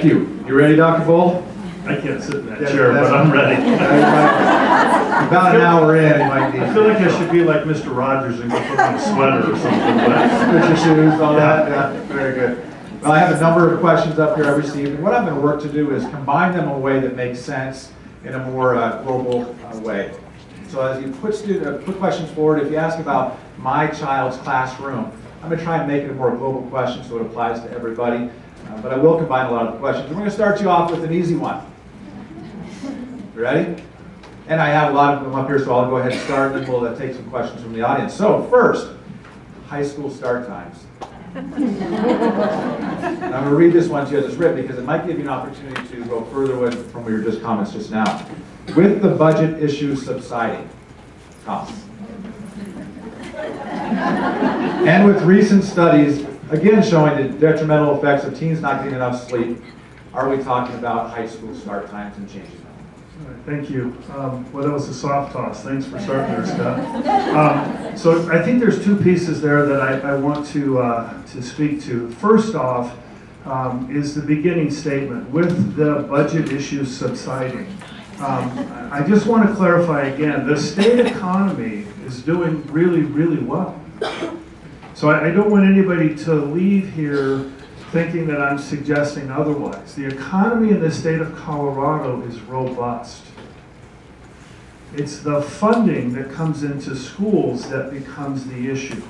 Thank you. You ready, Dr. Bull? I can't sit in that chair, but I'm ready. About an hour in, you might need. I feel like I should be like Mr. Rogers and go put on a sweater or something. Put your shoes, all that. Yeah, very good. Well, I have a number of questions up here I received, and what I'm going to work to do is combine them in a way that makes sense in a more global way. So as you put questions forward, if you ask about my child's classroom, I'm going to try and make it a more global question so it applies to everybody. But I will combine a lot of the questions. And we're going to start you off with an easy one. You ready? And I have a lot of them up here, so I'll go ahead and start, and then we'll take some questions from the audience. So first, high school start times. I'm going to read this one to you as it's written because it might give you an opportunity to go further from your just comments just now. With the budget issues subsiding, and with recent studies again showing the detrimental effects of teens not getting enough sleep, are we talking about high school start times and changing them? Thank you. Well, that was a soft toss. Thanks for starting there, Scott. So I think there's two pieces there that I want to speak to. First off is the beginning statement, with the budget issues subsiding. I just want to clarify again, the state economy is doing really, really well. So I don't want anybody to leave here thinking that I'm suggesting otherwise. The economy in the state of Colorado is robust. It's the funding that comes into schools that becomes the issue.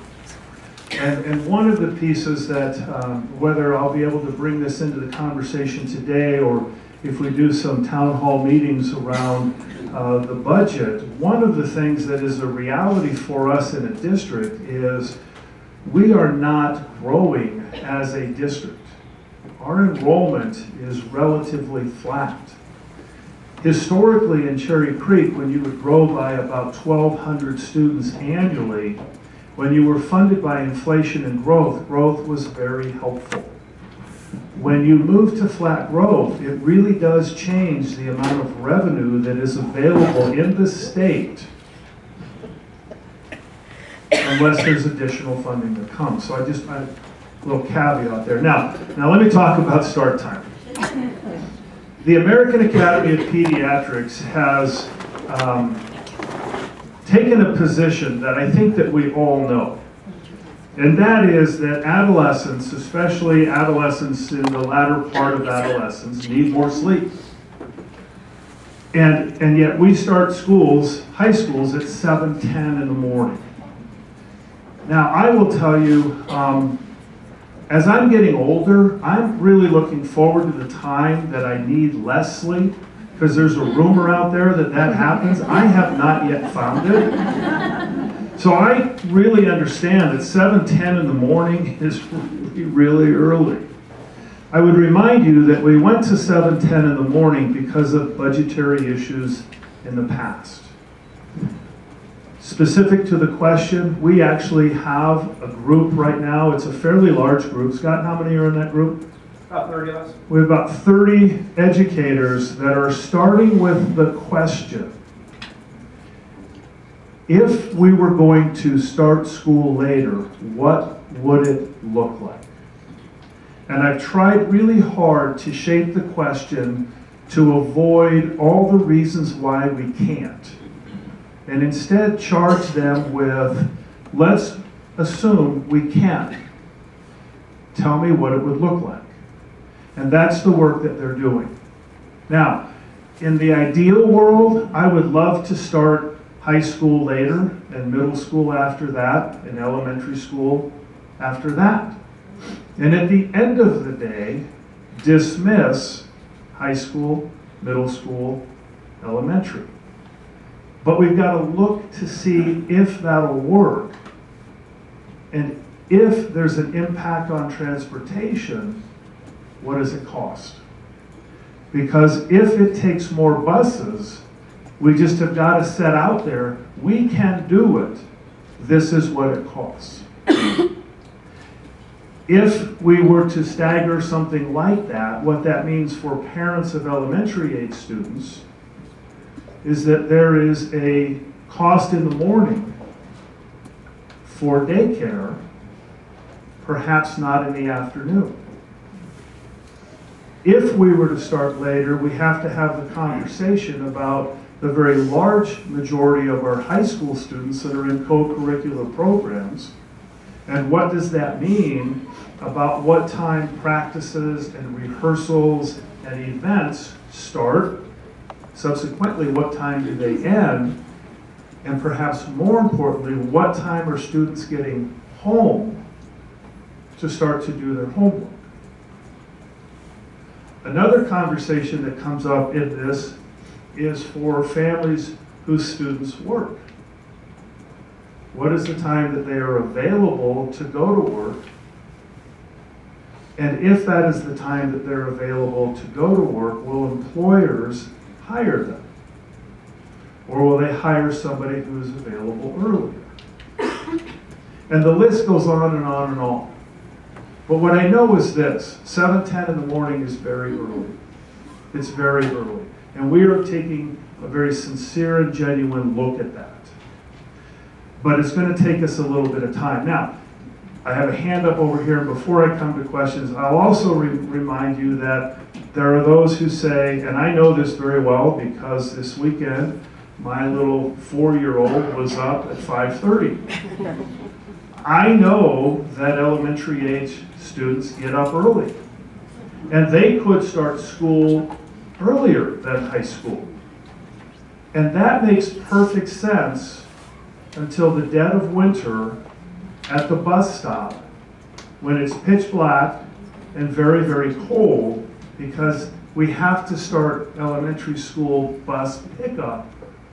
And one of the pieces that, whether I'll be able to bring this into the conversation today or if we do some town hall meetings around the budget, one of the things that is a reality for us in a district is we are not growing as a district. Our enrollment is relatively flat. Historically in Cherry Creek, when you would grow by about 1,200 students annually, when you were funded by inflation and growth, growth was very helpful. When you move to flat growth, it really does change the amount of revenue that is available in the state unless there's additional funding that comes. So a little caveat there. Now let me talk about start time. The American Academy of Pediatrics has taken a position that I think that we all know. And that is that adolescents, especially adolescents in the latter part of adolescence, need more sleep. And yet we start schools, high schools, at 7:10 in the morning. Now I will tell you, as I'm getting older, I'm really looking forward to the time that I need less sleep, because there's a rumor out there that that happens. I have not yet found it. So I really understand that 7:10 in the morning is really, really early. I would remind you that we went to 7:10 in the morning because of budgetary issues in the past. Specific to the question, we actually have a group right now. It's a fairly large group. Scott, how many are in that group? About 30 of us. We have about 30 educators that are starting with the question, if we were going to start school later, what would it look like? And I've tried really hard to shape the question to avoid all the reasons why we can't, and instead charge them with, let's assume we can. Tell me what it would look like. And that's the work that they're doing. Now, in the ideal world, I would love to start high school later, and middle school after that, and elementary school after that. And at the end of the day, dismiss high school, middle school, elementary. But we've got to look to see if that'll work. And if there's an impact on transportation, what does it cost? Because if it takes more buses, we just have got to set out there, we can do it. This is what it costs. If we were to stagger something like that, what that means for parents of elementary age students is that there is a cost in the morning for daycare, perhaps not in the afternoon. If we were to start later, we have to have the conversation about the very large majority of our high school students that are in co-curricular programs. And what does that mean about what time practices and rehearsals and events start? Subsequently, what time do they end? And perhaps more importantly, what time are students getting home to start to do their homework? Another conversation that comes up in this is for families whose students work. What is the time that they are available to go to work? And if that is the time that they're available to go to work, will employers hire them? Or will they hire somebody who is available earlier? And the list goes on and on and on. But what I know is this: 7:10 in the morning is very early. It's very early. And we are taking a very sincere and genuine look at that. But it's going to take us a little bit of time. Now, I have a hand up over here, and before I come to questions, I'll also remind you that there are those who say, and I know this very well because this weekend, my little 4-year-old was up at 5:30. I know that elementary age students get up early, and they could start school earlier than high school. And that makes perfect sense until the dead of winter at the bus stop when it's pitch black and very, very cold, because we have to start elementary school bus pickup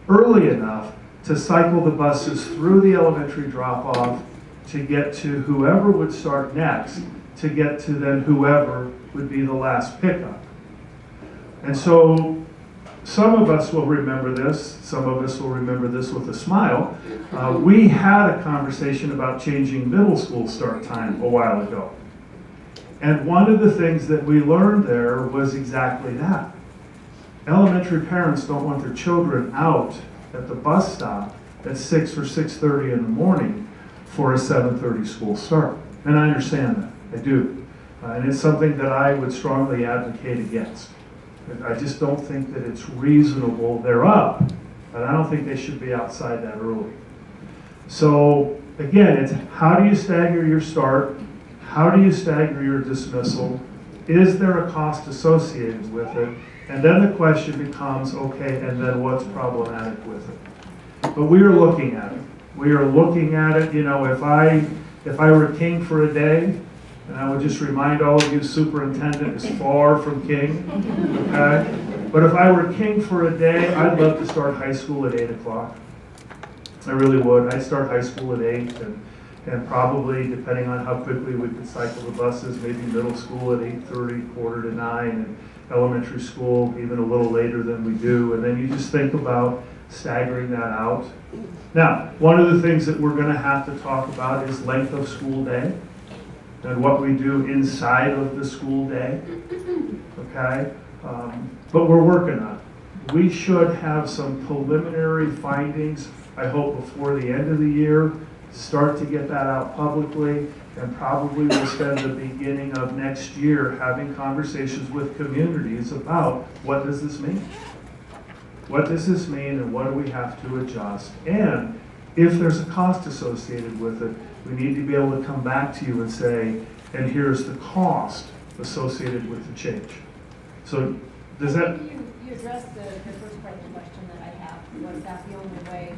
early enough to cycle the buses through the elementary drop-off to get to whoever would start next, to get to then whoever would be the last pickup. And so some of us will remember this, some of us will remember this with a smile. We had a conversation about changing middle school start time a while ago. And one of the things that we learned there was exactly that. Elementary parents don't want their children out at the bus stop at 6 or 6:30 in the morning for a 7:30 school start. And I understand that, I do. And it's something that I would strongly advocate against. I just don't think that it's reasonable. They're up, but I don't think they should be outside that early. So again, it's how do you stagger your start? How do you stagger your dismissal? Is there a cost associated with it? And then the question becomes, okay, and then what's problematic with it? But we are looking at it. We are looking at it. You know, if I were king for a day, and I would just remind all of you, superintendent is far from king, okay? But if I were king for a day, I'd love to start high school at 8 o'clock. I really would. I'd start high school at 8, and probably, depending on how quickly we could cycle the buses, maybe middle school at 8:30, 8:45, and elementary school even a little later than we do. And then you just think about staggering that out. Now, one of the things that we're going to have to talk about is length of school day and what we do inside of the school day, okay? But we're working on it. We should have some preliminary findings, I hope before the end of the year, start to get that out publicly, and probably we'll spend the beginning of next year having conversations with communities about what does this mean? What does this mean, and what do we have to adjust? And if there's a cost associated with it, we need to be able to come back to you and say, and here's the cost associated with the change. So does that? You addressed the first part of the question that I have. Was that the only way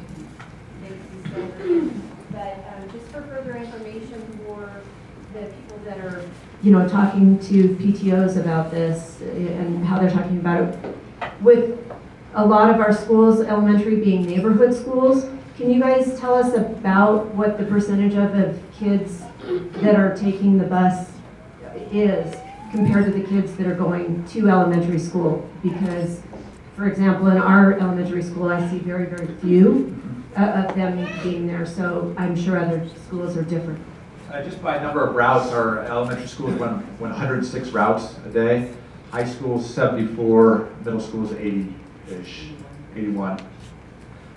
they could be sold? But just for further information for the people that are, talking to PTOs about this and how they're talking about it, with a lot of our schools, elementary being neighborhood schools, can you guys tell us about what the percentage of kids that are taking the bus is compared to the kids that are going to elementary school? Because, for example, in our elementary school, I see very, very few of them being there, so I'm sure other schools are different. Just by number of routes, our elementary schools run 106 routes a day, high school 74, middle schools 80-ish, 81.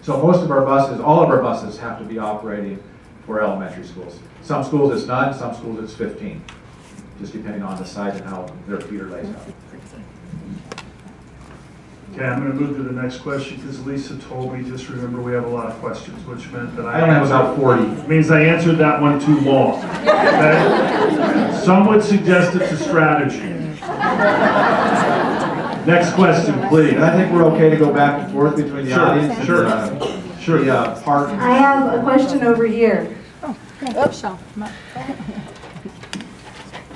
So most of our buses, all of our buses have to be operating for elementary schools. Some schools it's none, some schools it's 15, just depending on the site and how their feeder lays out. Okay, I'm going to move to the next question because Lisa told me, just remember we have a lot of questions, which meant that I only have about 40. means I answered that one too long. Okay? Some would suggest it's a strategy. Next question, please. And I think we're okay to go back and forth between the audience and Sure. the park. I have a question over here.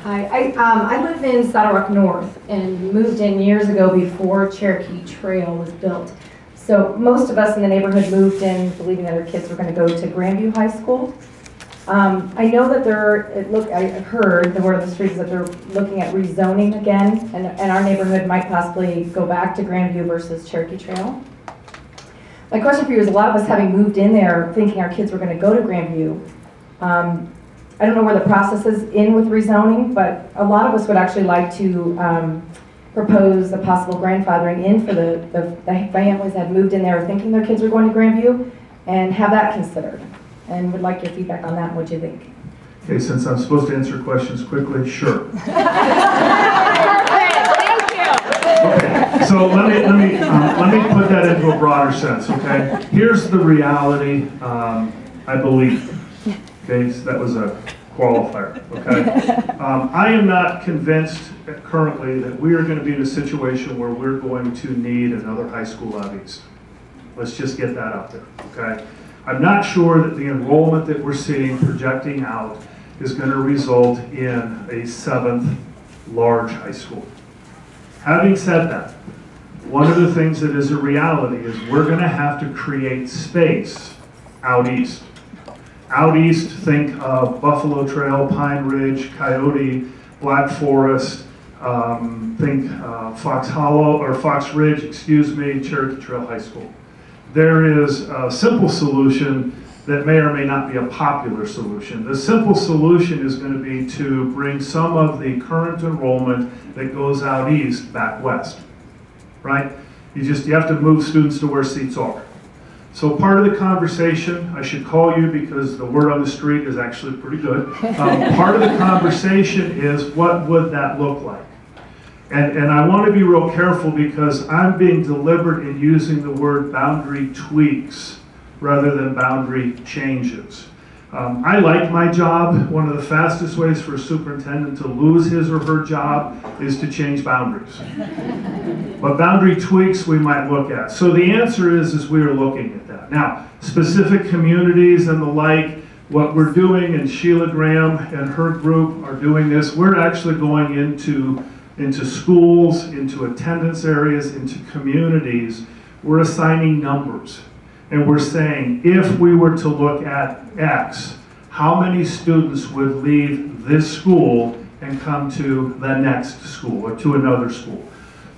Hi, I live in Saddle Rock North and moved in years ago before Cherokee Trail was built. So most of us in the neighborhood moved in believing that our kids were going to go to Grandview High School. I know that I've heard the word on the street is that they're looking at rezoning again, and our neighborhood might possibly go back to Grandview versus Cherokee Trail. My question for you is, a lot of us having moved in there thinking our kids were going to go to Grandview, I don't know where the process is in with rezoning, but a lot of us would actually like to propose a possible grandfathering in for the families that had moved in there thinking their kids were going to Grandview, and have that considered. And would like your feedback on that and what you think. Okay, since I'm supposed to answer questions quickly, sure. Okay, so let me put that into a broader sense. Okay, here's the reality. I believe. Okay, so that was a qualifier. Okay, I am not convinced currently that we are going to be in a situation where we're going to need another high school out east. Let's just get that out there. Okay, I'm not sure that the enrollment that we're seeing projecting out is going to result in a 7th large high school. Having said that, one of the things that is a reality is we're going to have to create space out east. Out east, think of Buffalo Trail, Pine Ridge, Coyote, Black Forest, think Fox Hollow, or Fox Ridge, excuse me, Cherokee Trail High School. There is a simple solution that may or may not be a popular solution. The simple solution is going to be to bring some of the current enrollment that goes out east back west, right? You have to move students to where seats are. So part of the conversation, I should call you because the word on the street is actually pretty good. Part of the conversation is, what would that look like? And I want to be real careful because I'm being deliberate in using the word boundary tweaks rather than boundary changes. I like my job. One of the fastest ways for a superintendent to lose his or her job is to change boundaries. But boundary tweaks we might look at. So the answer is we are looking at that. Now, specific communities and the like, what we're doing, and Sheila Graham and her group are doing this, we're actually going into schools, into attendance areas, into communities. We're assigning numbers. And we're saying, if we were to look at X, how many students would leave this school and come to the next school or to another school?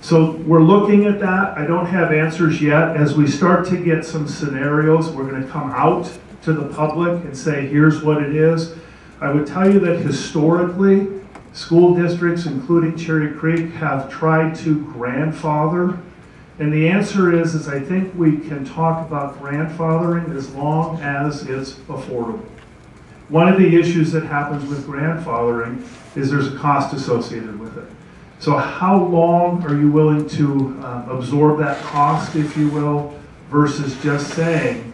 So we're looking at that. I don't have answers yet. As we start to get some scenarios, we're going to come out to the public and say, here's what it is. I would tell you that historically, school districts, including Cherry Creek, have tried to grandfather. And the answer is I think we can talk about grandfathering as long as it's affordable. One of the issues that happens with grandfathering is there's a cost associated with it. So how long are you willing to absorb that cost, if you will, versus just saying,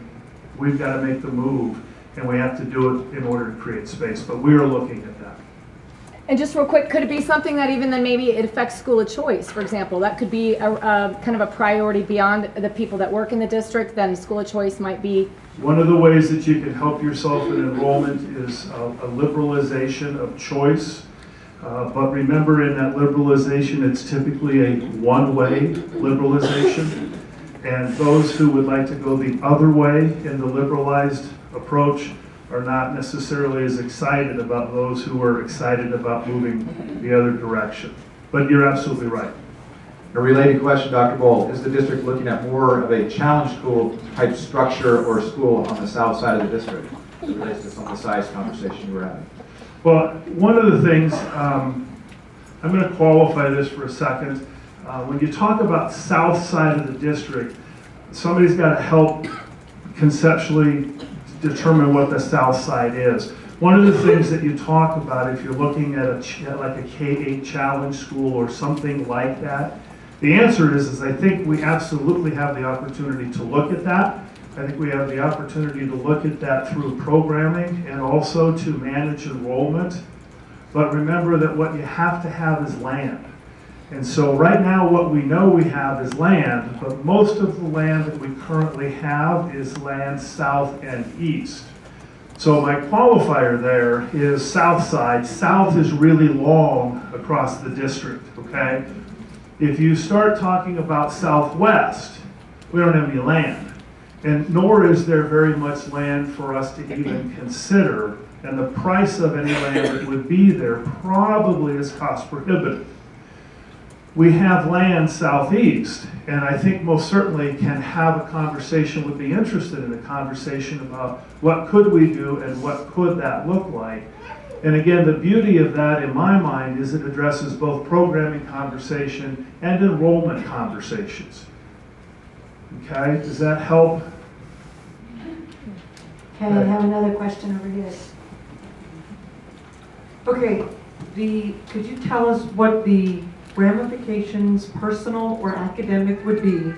we've got to make the move and we have to do it in order to create space. But we are looking at that. And just real quick, could it be something that even then maybe it affects school of choice, for example? That could be a kind of a priority beyond the people that work in the district, then school of choice might be. One of the ways that you can help yourself in enrollment is a liberalization of choice. But remember, in that liberalization, it's typically a one-way liberalization. And those who would like to go the other way in the liberalized approach are not necessarily as excited about those who are excited about moving the other direction. But you're absolutely right. A related question, Dr. Bolt, is the district looking at more of a challenge school type structure or school on the south side of the district? It relates to some of the size conversation you were having. Well, one of the things, I'm going to qualify this for a second. When you talk about south side of the district, somebody's got to help conceptually determine what the south side is. One of the things that you talk about if you're looking at like a K-8 challenge school or something like that, The answer is I think we absolutely have the opportunity to look at that. I think we have the opportunity to look at that through programming and also to manage enrollment. But remember that what you have to have is land. And so right now what we know we have is land, but most of the land that we currently have is land south and east. So my qualifier there is south side. South is really long across the district, okay? If you start talking about southwest, we don't have any land. And nor is there very much land for us to even consider. And the price of any land that would be there probably is cost prohibitive. We have land southeast, and I think most certainly can have a conversation, would be interested in a conversation about what could we do and what could that look like. And again, the beauty of that in my mind is it addresses both programming conversation and enrollment conversations. Okay, does that help? Okay, I have another question over here. Okay, could you tell us what the ramifications, personal or academic, would be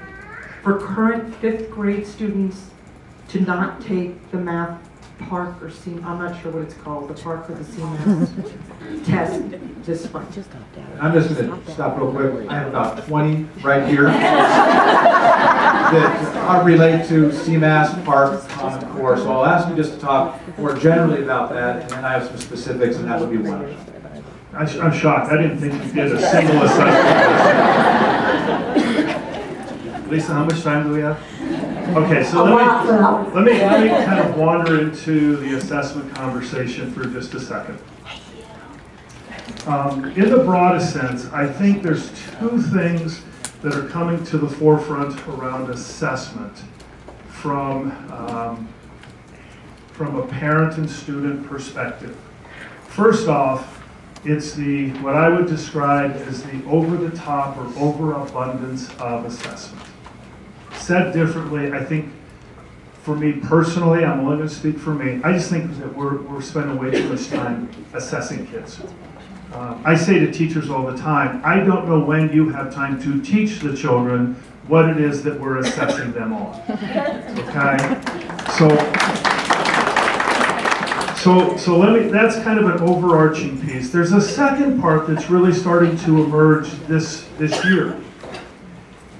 for current 5th grade students to not take the math PARC or I'm not sure what it's called, the PARC or the CMAS test this spring? I'm just going to stop real quick. I have about 20 right here that relate to CMAS, PARC, Common Core. So I'll ask you just to talk more generally about that, and then I have some specifics, and that would be one of them. I'm shocked. I didn't think you did a single assessment. Lisa, how much time do we have? Okay, so let me kind of wander into the assessment conversation for just a second. In the broadest sense, I think there's two things that are coming to the forefront around assessment from a parent and student perspective. First off, it's what I would describe as the over-the-top or overabundance of assessment. Said differently, I think for me personally, I'm only going to speak for me, I just think that we're spending way too much time assessing kids. I say to teachers all the time, I don't know when you have time to teach the children what it is that we're assessing them on. Okay? So that's kind of an overarching piece. There's a second part that's really starting to emerge this year.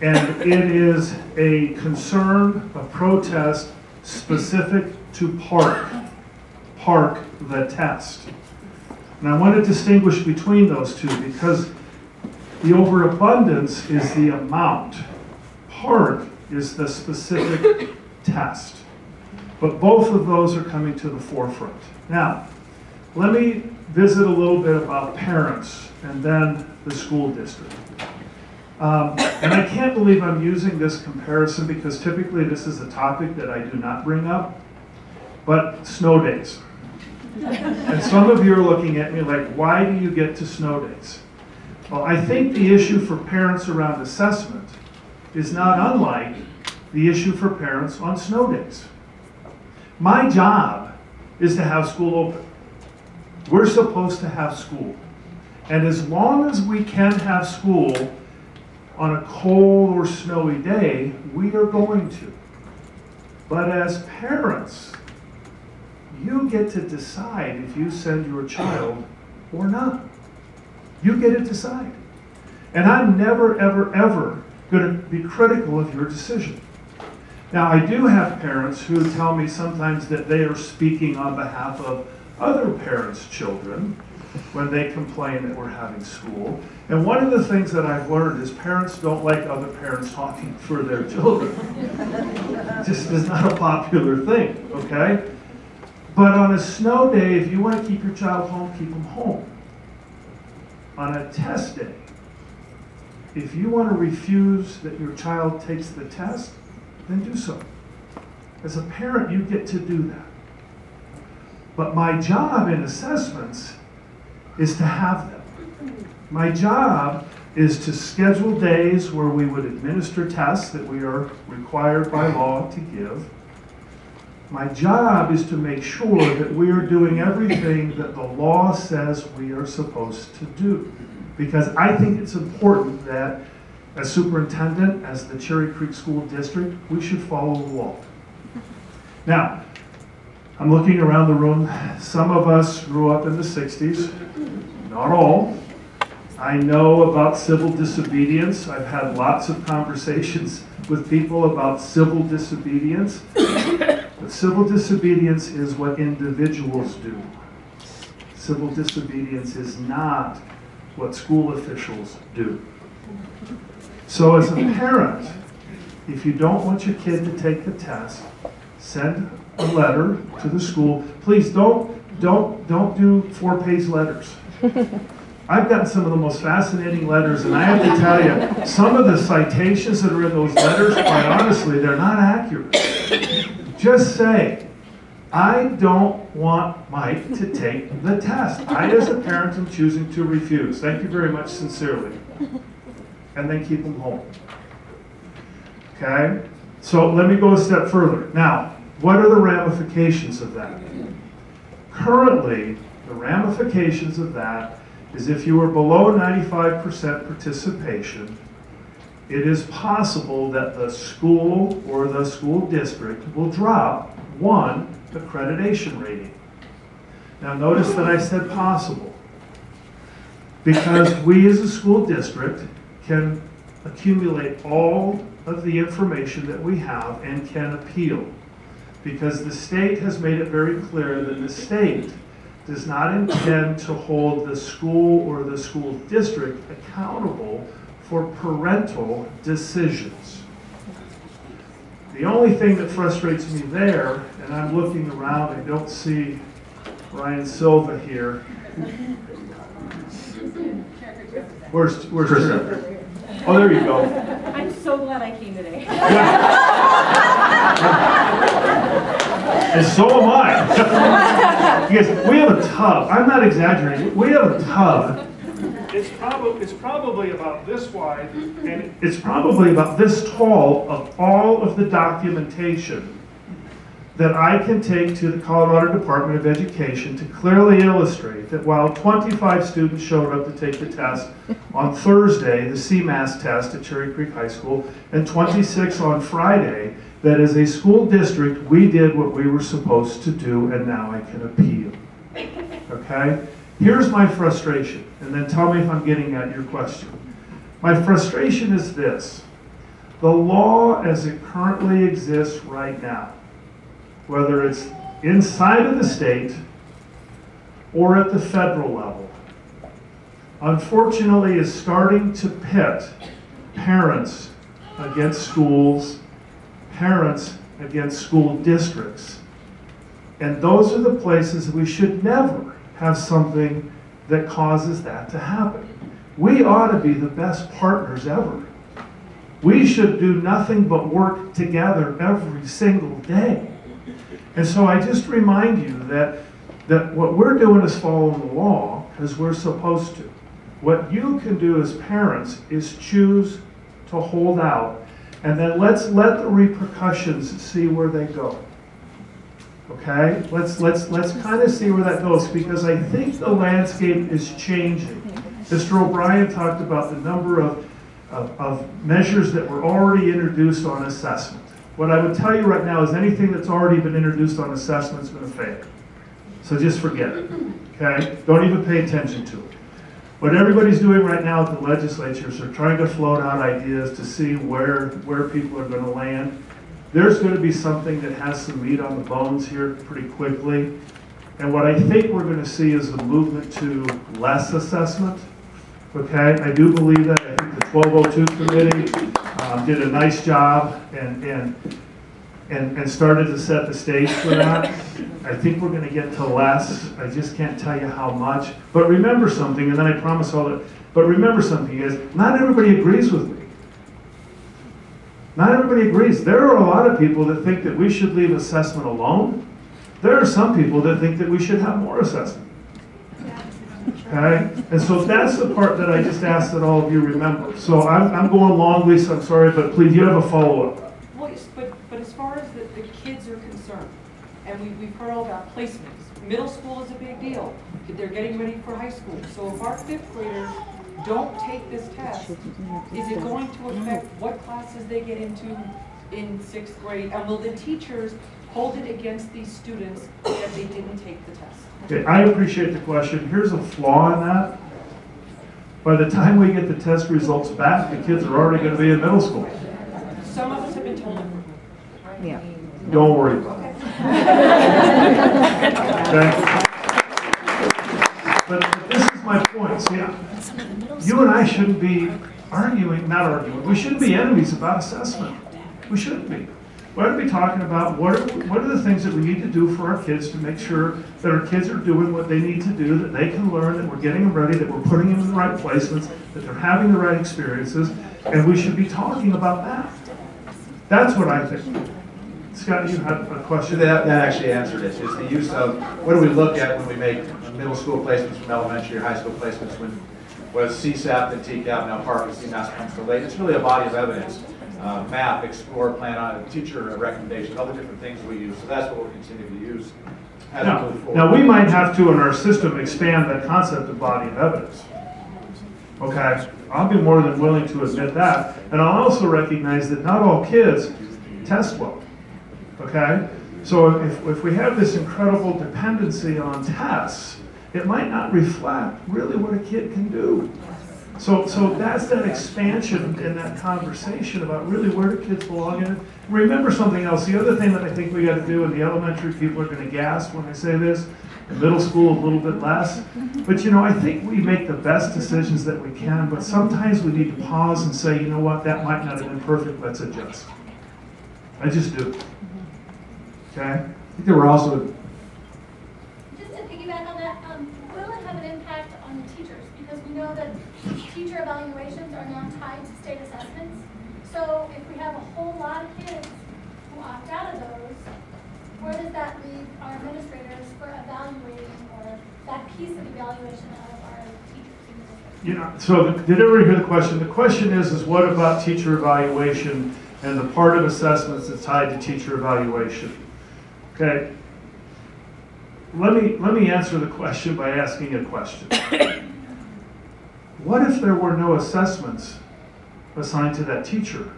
And it is a concern, a protest specific to PARC, the test. And I want to distinguish between those two because the overabundance is the amount. PARC is the specific test. But both of those are coming to the forefront. Now, let me visit a little bit about parents and then the school district. And I can't believe I'm using this comparison because typically this is a topic that I do not bring up, but snow days. And some of you are looking at me like, why do you get to snow days? Well, I think the issue for parents around assessment is not unlike the issue for parents on snow days. My job is to have school open. We're supposed to have school. And as long as we can have school on a cold or snowy day, we are going to. But as parents, you get to decide if you send your child or not. You get to decide. And I'm never, ever, ever going to be critical of your decision. Now, I do have parents who tell me sometimes that they are speaking on behalf of other parents' children when they complain that we're having school. And one of the things that I've learned is parents don't like other parents talking for their children. It just is not a popular thing, okay? But on a snow day, if you want to keep your child home, keep them home. On a test day, if you want to refuse that your child takes the test, then do so. As a parent, you get to do that. But my job in assessments is to have them. My job is to schedule days where we would administer tests that we are required by law to give. My job is to make sure that we are doing everything that the law says we are supposed to do. Because I think it's important that As superintendent, as the Cherry Creek School District, we should follow the law. Now, I'm looking around the room. Some of us grew up in the 60s, not all. I know about civil disobedience. I've had lots of conversations with people about civil disobedience. But civil disobedience is what individuals do. Civil disobedience is not what school officials do. So as a parent, if you don't want your kid to take the test, send a letter to the school. Please don't do 4-page letters. I've gotten some of the most fascinating letters, and I have to tell you, some of the citations that are in those letters, quite honestly, they're not accurate. Just say, I don't want Mike to take the test. I, as a parent, am choosing to refuse. Thank you very much, sincerely. And then keep them home. Okay? So let me go a step further. Now, what are the ramifications of that? Currently, the ramifications of that is if you are below 95% participation, it is possible that the school or the school district will drop one accreditation rating. Now notice that I said possible, because we as a school district can accumulate all of the information that we have and can appeal, because the state has made it very clear that the state does not intend to hold the school or the school district accountable for parental decisions. The only thing that frustrates me there, and I'm looking around, I don't see Ryan Silva here. Where's Trista? Oh, there you go. I'm so glad I came today. And so am I. Because we have a tub. I'm not exaggerating. We have a tub. It's probably about this wide, and it's probably about this tall of all of the documentation that I can take to the Colorado Department of Education to clearly illustrate that while 25 students showed up to take the test on Thursday, the CMAS test at Cherry Creek High School, and 26 on Friday, that as a school district, we did what we were supposed to do, and now I can appeal. Okay? Here's my frustration, and then tell me if I'm getting at your question. My frustration is this. The law as it currently exists right now, whether it's inside of the state or at the federal level, unfortunately is starting to pit parents against schools, parents against school districts. And those are the places we should never have something that causes that to happen. We ought to be the best partners ever. We should do nothing but work together every single day. And so I just remind you that what we're doing is following the law as we're supposed to. What you can do as parents is choose to hold out, and then let's let the repercussions see where they go. Okay? Let's kind of see where that goes, because I think the landscape is changing. Mr. O'Brien talked about the number of measures that were already introduced on assessment. What I would tell you right now is anything that's already been introduced on assessment is going to fail. So just forget it. Okay? Don't even pay attention to it. What everybody's doing right now at the legislatures are trying to float out ideas to see where people are going to land. There's going to be something that has some meat on the bones here pretty quickly. And what I think we're going to see is a movement to less assessment. Okay? I do believe that. I think the 1202 committee did a nice job and started to set the stage for that. I think we're going to get to less. I just can't tell you how much. But remember something, and then I promise all that. But remember something, is not everybody agrees with me. Not everybody agrees. There are a lot of people that think that we should leave assessment alone. There are some people that think that we should have more assessment. Okay? And so that's the part that I just ask that all of you remember. So I'm going long, Lisa, I'm sorry, but please, you have a follow-up. Well, but as far as the kids are concerned, and we've heard all about placements, middle school is a big deal. They're getting ready for high school. So if our fifth graders don't take this test, is it going to affect what classes they get into in 6th grade? And will the teachers hold it against these students that they didn't take the test? Okay, I appreciate the question. Here's a flaw in that. By the time we get the test results back, the kids are already going to be in middle school. Some of us have been told differently. Yeah. Don't worry about it. Okay? But this is my point. See, you and I shouldn't be not arguing. We shouldn't be enemies about assessment. We shouldn't be. We ought to be talking about what are the things that we need to do for our kids to make sure that our kids are doing what they need to do, that they can learn, that we're getting them ready, that we're putting them in the right placements, that they're having the right experiences, and we should be talking about that. That's what I think. Scott, you had a question? That actually answered it. It's the use of, what do we look at when we make middle school placements from elementary or high school placements when was CSAP and TCAP, now Park CMAS comes to late. It's really a body of evidence. Map, explore, plan on, teacher recommendations, all the different things we use. So that's what we'll continue to use as we move forward. Now we might have to, in our system, expand that concept of body of evidence. Okay? I'll be more than willing to admit that. And I'll also recognize that not all kids test well. Okay? So if we have this incredible dependency on tests, it might not reflect really what a kid can do. So that's that expansion in that conversation about really where do kids belong in it. Remember something else. The other thing that I think we got to do, and the elementary people are going to gasp when I say this, in middle school a little bit less. But you know, I think we make the best decisions that we can, but sometimes we need to pause and say, you know what, that might not have been perfect, let's adjust. I just do. Okay? I think there were also, just to piggyback on that, will it have an impact on the teachers? Because we know that teacher evaluations are now tied to state assessments. So if we have a whole lot of kids who opt out of those, where does that leave our administrators for evaluating or that piece of evaluation of our teachers in the district? You know, so did everybody hear the question? The question is what about teacher evaluation and the part of assessments that's tied to teacher evaluation? Okay. Let me answer the question by asking a question. What if there were no assessments assigned to that teacher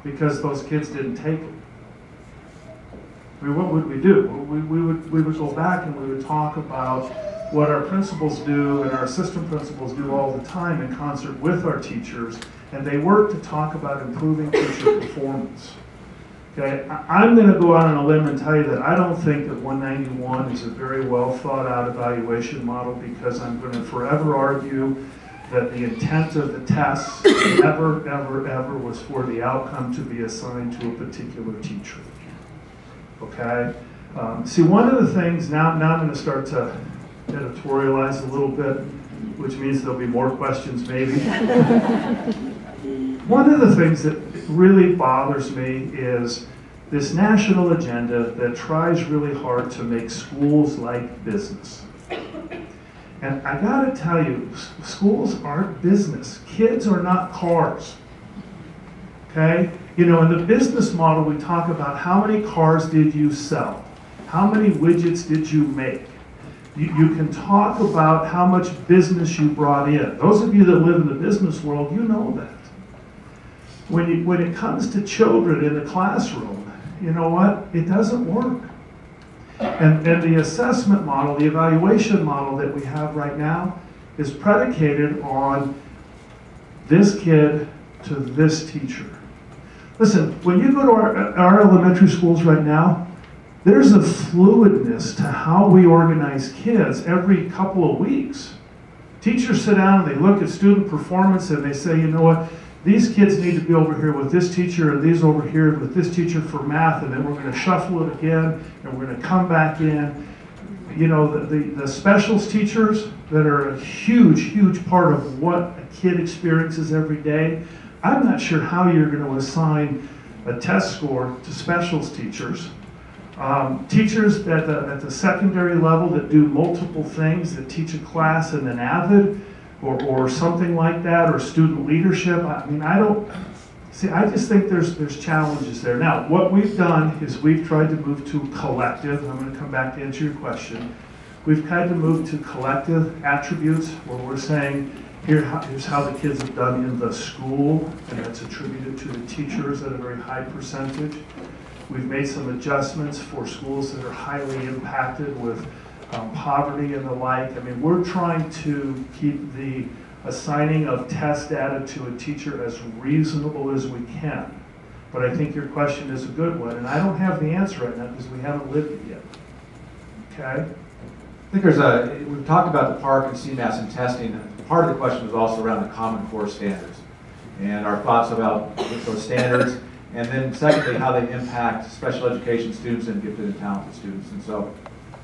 because those kids didn't take it? I mean, what would we do? We would go back and we would talk about what our principals do and our assistant principals do all the time in concert with our teachers, and they work to talk about improving teacher performance. Okay, I'm going to go out on a limb and tell you that I don't think that 191 is a very well thought out evaluation model, because I'm going to forever argue that the intent of the tests ever was for the outcome to be assigned to a particular teacher. Okay? See, one of the things, now I'm going to start to editorialize a little bit, which means there'll be more questions maybe. One of the things that really bothers me is this national agenda that tries really hard to make schools like business. And I gotta tell you, schools aren't business. Kids are not cars. Okay? You know, in the business model, we talk about how many cars did you sell? How many widgets did you make? You can talk about how much business you brought in. Those of you that live in the business world, you know that. When it comes to children in the classroom, you know what? It doesn't work. And the assessment model, the evaluation model that we have right now is predicated on this kid to this teacher. Listen, when you go to our elementary schools right now, there's a fluidness to how we organize kids every couple of weeks. Teachers sit down and they look at student performance and they say, you know what? These kids need to be over here with this teacher and these over here with this teacher for math, and then we're going to shuffle it again and we're going to come back in. You know, the specials teachers that are a huge part of what a kid experiences every day, I'm not sure how you're going to assign a test score to specials teachers. Teachers at the secondary level that do multiple things, that teach a class in an AVID, or something like that, or student leadership. I mean, I just think there's challenges there. Now, what we've done is we've tried to move to collective, and I'm going to come back to answer your question. We've tried to move to collective attributes, where we're saying, Here's how the kids have done in the school, and that's attributed to the teachers at a very high percentage. We've made some adjustments for schools that are highly impacted with poverty and the like. I mean, we're trying to keep the assigning of test data to a teacher as reasonable as we can. But I think your question is a good one, and I don't have the answer right now because we haven't lived it yet. Okay? I think we've talked about the PARCC and CMAS and testing. Part of the question was also around the Common Core standards and our thoughts about those standards, and then secondly, how they impact special education students and gifted and talented students. And so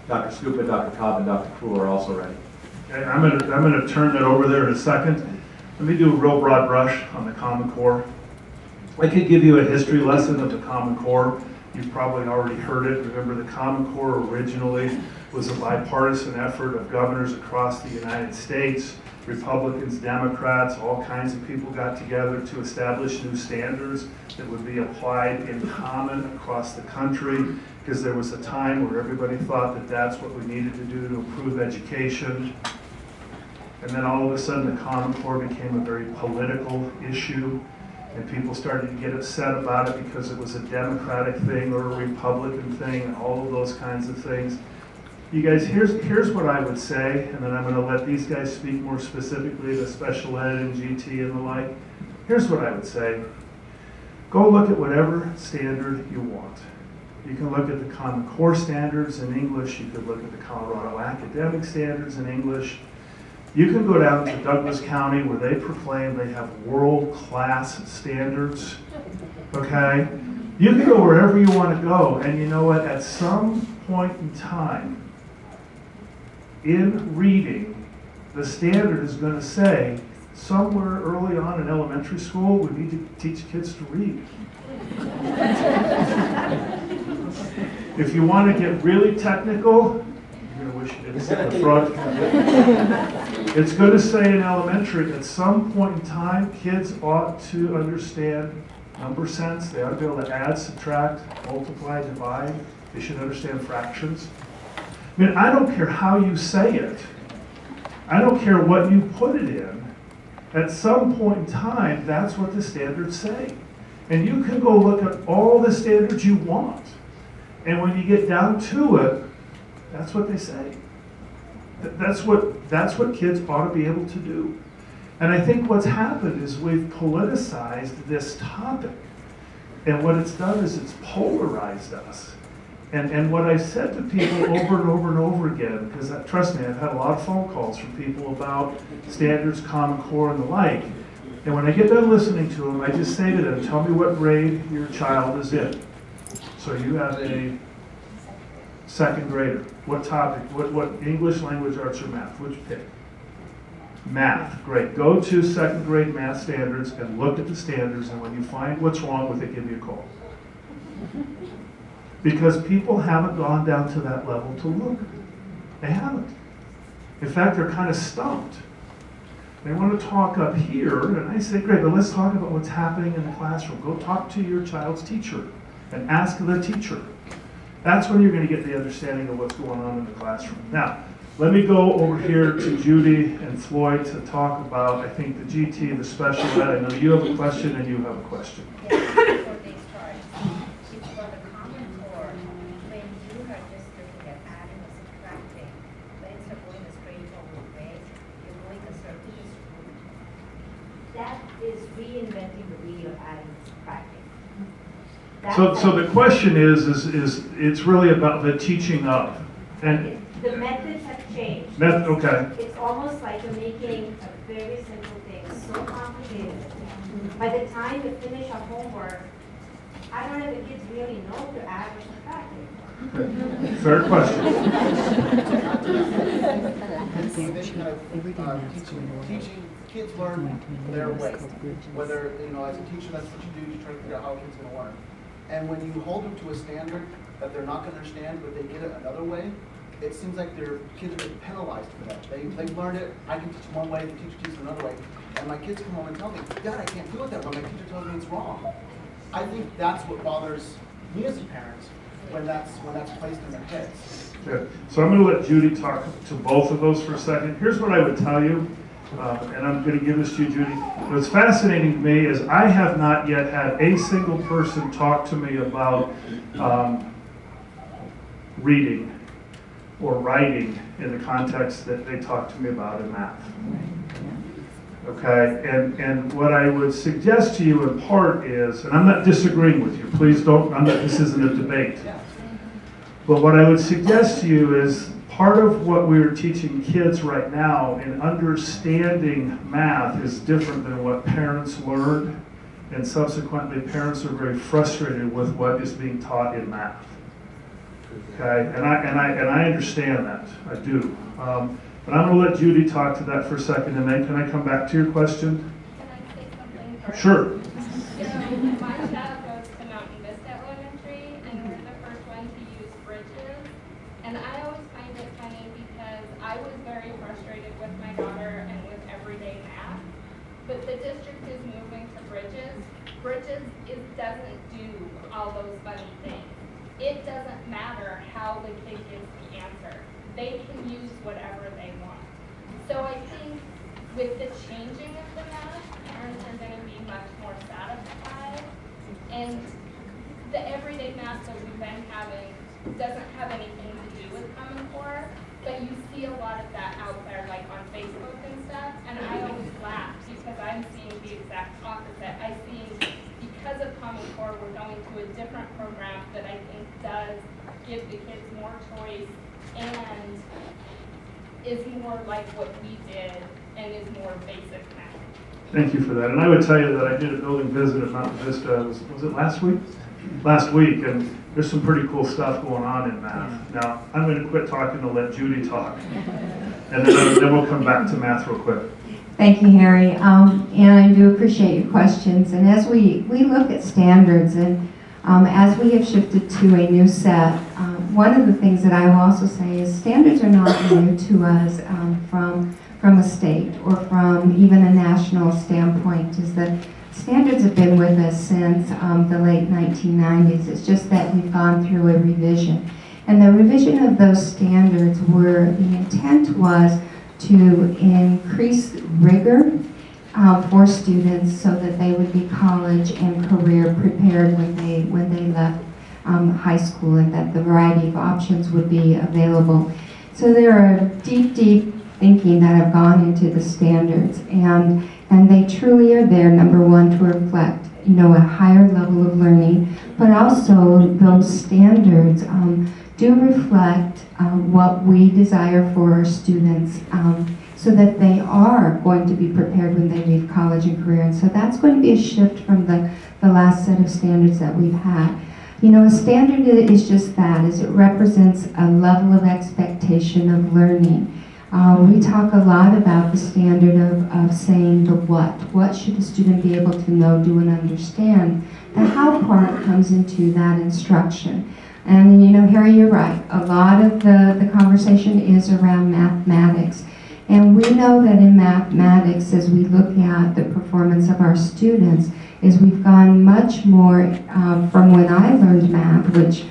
Dr. Scupa, Dr. Cobb, and Dr. Krull are also ready. Okay, I'm gonna turn that over there in a second. Let me do a real broad brush on the Common Core. I could give you a history lesson of the Common Core. You've probably already heard it. Remember, the Common Core originally was a bipartisan effort of governors across the United States. Republicans, Democrats, all kinds of people got together to establish new standards that would be applied in common across the country, because there was a time where everybody thought that that's what we needed to do to improve education. And then all of a sudden the Common Core became a very political issue, and people started to get upset about it because it was a Democratic thing or a Republican thing and all of those kinds of things. You guys, here's what I would say, and then I'm going to let these guys speak more specifically to special ed and GT and the like. Here's what I would say. Go look at whatever standard you want. You can look at the Common Core standards in English. You could look at the Colorado academic standards in English. You can go down to Douglas County where they proclaim they have world-class standards, okay? You can go wherever you want to go, and you know what? At some point in time, in reading, the standard is going to say, somewhere early on in elementary school, we need to teach kids to read. If you want to get really technical, you're going to wish you didn't sit in the front. It's going to say in elementary, at some point in time, kids ought to understand number sense. They ought to be able to add, subtract, multiply, divide. They should understand fractions. I mean, I don't care how you say it. I don't care what you put it in. At some point in time, that's what the standards say. And you can go look at all the standards you want. And when you get down to it, that's what they say. That's what kids ought to be able to do. And I think what's happened is we've politicized this topic. And what it's done is it's polarized us. And what I said to people over and over and over again, because trust me, I've had a lot of phone calls from people about standards, Common Core, and the like. And when I get done listening to them, I just say to them, tell me what grade your child is in. So you have a second grader. What topic? What English, language, arts, or math? Which pick? Math. Great. Go to second grade math standards and look at the standards, and when you find what's wrong with it, give me a call. Because people haven't gone down to that level to look. They haven't. In fact, they're kind of stumped. They want to talk up here, and I say, great, but let's talk about what's happening in the classroom. Go talk to your child's teacher and ask the teacher. That's when you're going to get the understanding of what's going on in the classroom. Now, let me go over here to Judy and Floyd to talk about, I think, the GT, the special ed. I know you have a question and you have a question. Reinventing the wheel of adding and subtracting. So the question is it's really about the teaching of. And the methods have changed. Okay. It's almost like you're making a very simple thing so complicated. By the time you finish our homework, I don't know if the kids really know to add or subtract it. Fair question. Teaching kids learn their way. Whether, as a teacher, that's what you do, you try to figure out how a kid's going to learn. And when you hold them to a standard that they're not going to understand, but they get it another way, it seems like their kids are getting penalized for that. They've learned it, I can teach them one way, the teacher teaches them another way. And my kids come home and tell me, Dad, I can't do it that way. My teacher tells me it's wrong. I think that's what bothers me as a parent when that's placed in their heads. Good. So I'm going to let Judy talk to both of those for a second. Here's what I would tell you. and I'm going to give this to you, Judy. What's fascinating to me is I have not yet had a single person talk to me about reading or writing in the context that they talk to me about in math. Okay, and what I would suggest to you in part is, and I'm not disagreeing with you, please don't, this isn't a debate. But what I would suggest to you is part of what we're teaching kids right now in understanding math is different than what parents learned, and subsequently parents are very frustrated with what is being taught in math. Okay, and I understand that, I do. But I'm going to let Judy talk to that for a second, and then can I come back to your question? Can I say something first? Sure. So my child goes to Mountain Vista Elementary, and we're the first one to use bridges. And I always find it funny because I was very frustrated with my daughter and with everyday math. But the district is moving to bridges. Bridges doesn't do all those funny things. It doesn't matter how the kid gets the answer. They can use whatever they want. So I think with the changing of the math, parents are going to be much more satisfied. And the everyday math that we've been having doesn't have anything to do with Common Core, but you see a lot of that out there, like on Facebook and stuff, and I always laugh because I'm seeing the exact opposite. I see because of Common Core, we're going to a different program that I think does give the kids more choice and is more like what we did and is more basic math. Thank you for that. And I would tell you that I did a building visit at Mountain Vista, was it last week? Last week, and there's some pretty cool stuff going on in math. Now, I'm going to quit talking to let Judy talk. And then we'll come back to math real quick. Thank you, Harry. And I do appreciate your questions. And as we look at standards, and as we have shifted to a new set, one of the things that I will also say is standards are not new to us from a state or from even a national standpoint, is that standards have been with us since the late 1990s. It's just that we've gone through a revision. And the revision of those standards the intent was to increase rigor for students so that they would be college and career prepared when they left high school, and that the variety of options would be available. So there are deep thinking that have gone into the standards, and they truly are there, number one, to reflect a higher level of learning, but also those standards do reflect what we desire for our students, so that they are going to be prepared when they leave college and career. And so that's going to be a shift from the last set of standards that we've had. A standard is just that, is it represents a level of expectation of learning. We talk a lot about the standard of saying the what. What should a student be able to know, do, and understand? The how part comes into that instruction. And Harry, you're right. A lot of the conversation is around mathematics. And we know that in mathematics, as we look at the performance of our students, is we've gone much more from when I learned math, which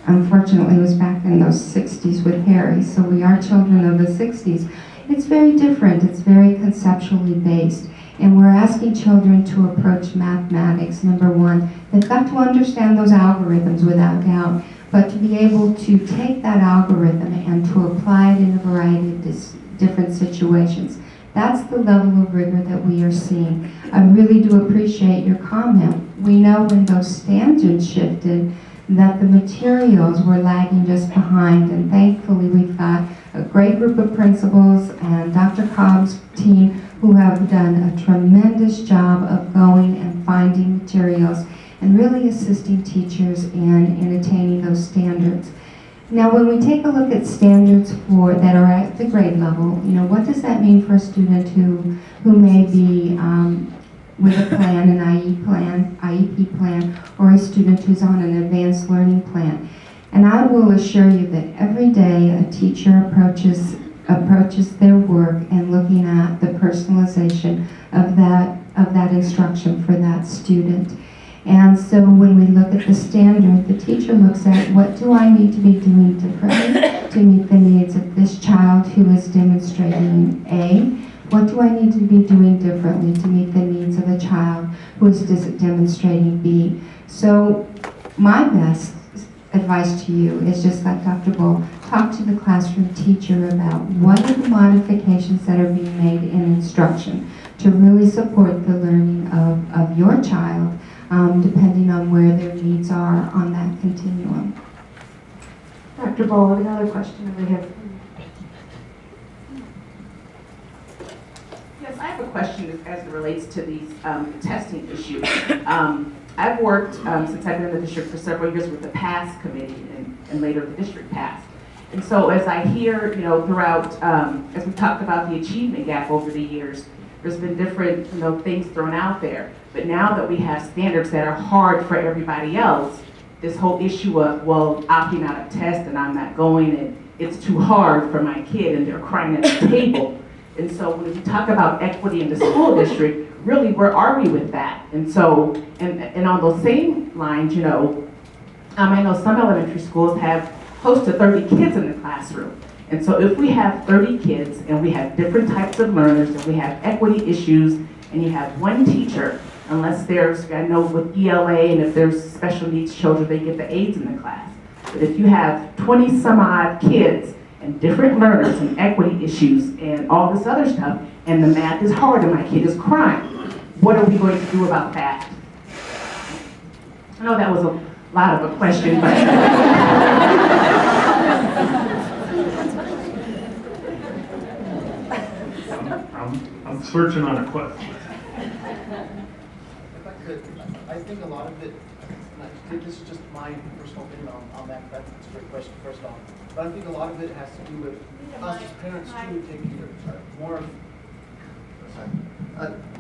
unfortunately was back in those 60s with Harry, so we are children of the 60s. It's very different. It's very conceptually based. And we're asking children to approach mathematics, number one, they've got to understand those algorithms without doubt, but to be able to take that algorithm and to apply it in a variety of different situations. That's the level of rigor that we are seeing. I really do appreciate your comment. We know when those standards shifted that the materials were lagging just behind, and thankfully we've got a great group of principals and Dr. Cobb's team who have done a tremendous job of going and finding materials and really assisting teachers in attaining those standards. Now, when we take a look at standards that are at the grade level, what does that mean for a student who may be with a plan, an IEP plan, or a student who's on an advanced learning plan? And I will assure you that every day a teacher approaches their work and looking at the personalization of that instruction for that student. And so when we look at the standard, the teacher looks at what do I need to be doing differently to meet the needs of this child who is demonstrating A, What do I need to be doing differently to meet the needs of a child who is demonstrating B? So my best advice to you is just like Dr. Bull, talk to the classroom teacher about what are the modifications that are being made in instruction to really support the learning of your child, depending on where their needs are on that continuum. Dr. Bull, another question over here. Yes, I have a question as it relates to these testing issues. I've worked since I've been in the district for several years with the PASS committee and later the district PASS. And so as I hear, throughout, as we talked about the achievement gap over the years, there's been different, things thrown out there. But now that we have standards that are hard for everybody else, this whole issue of, well, opting out of tests and I'm not going and it's too hard for my kid and they're crying at the table. And so when we talk about equity in the school district, really, where are we with that? And so, and on those same lines, I know some elementary schools have close to 30 kids in the classroom. And so if we have 30 kids and we have different types of learners and we have equity issues and you have one teacher, unless there's, I know with ELA and if there's special needs children, they get the aides in the class. But if you have 20 some odd kids and different learners and equity issues and all this other stuff, and the math is hard and my kid is crying, what are we going to do about that? I know that was a lot of a question, but... I'm searching on a question. If I could, I think a lot of it, and I think this is just my personal opinion on that, that's a great question first off, but I think a lot of it has to do with us as parents too taking more of,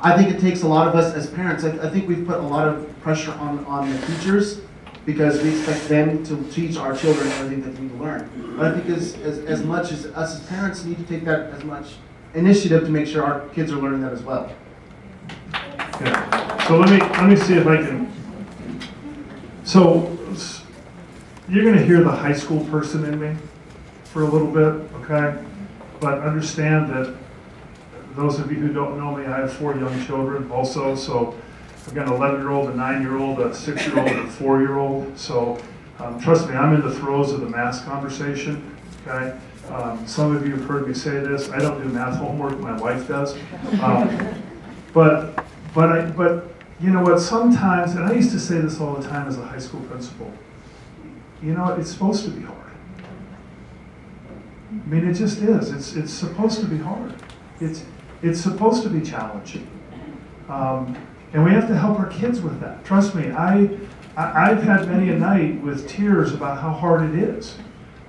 I think it takes a lot of us as parents. I think we've put a lot of pressure on the teachers because we expect them to teach our children everything that they need to learn. But I think as much as us as parents need to take that as much initiative to make sure our kids are learning that as well. Yeah. So let me see if I can. So you're going to hear the high school person in me for a little bit, okay? But understand that those of you who don't know me, I have 4 young children also. So I've got an 11-year-old, a 9-year-old, a 6-year-old, and a 4-year-old. So trust me, I'm in the throes of the math conversation, okay? Some of you have heard me say this. I don't do math homework, my wife does. But you know what, sometimes, and I used to say this all the time as a high school principal, it's supposed to be hard. I mean, it just is. It's supposed to be hard. It's supposed to be challenging. And we have to help our kids with that. Trust me, I've had many a night with tears about how hard it is.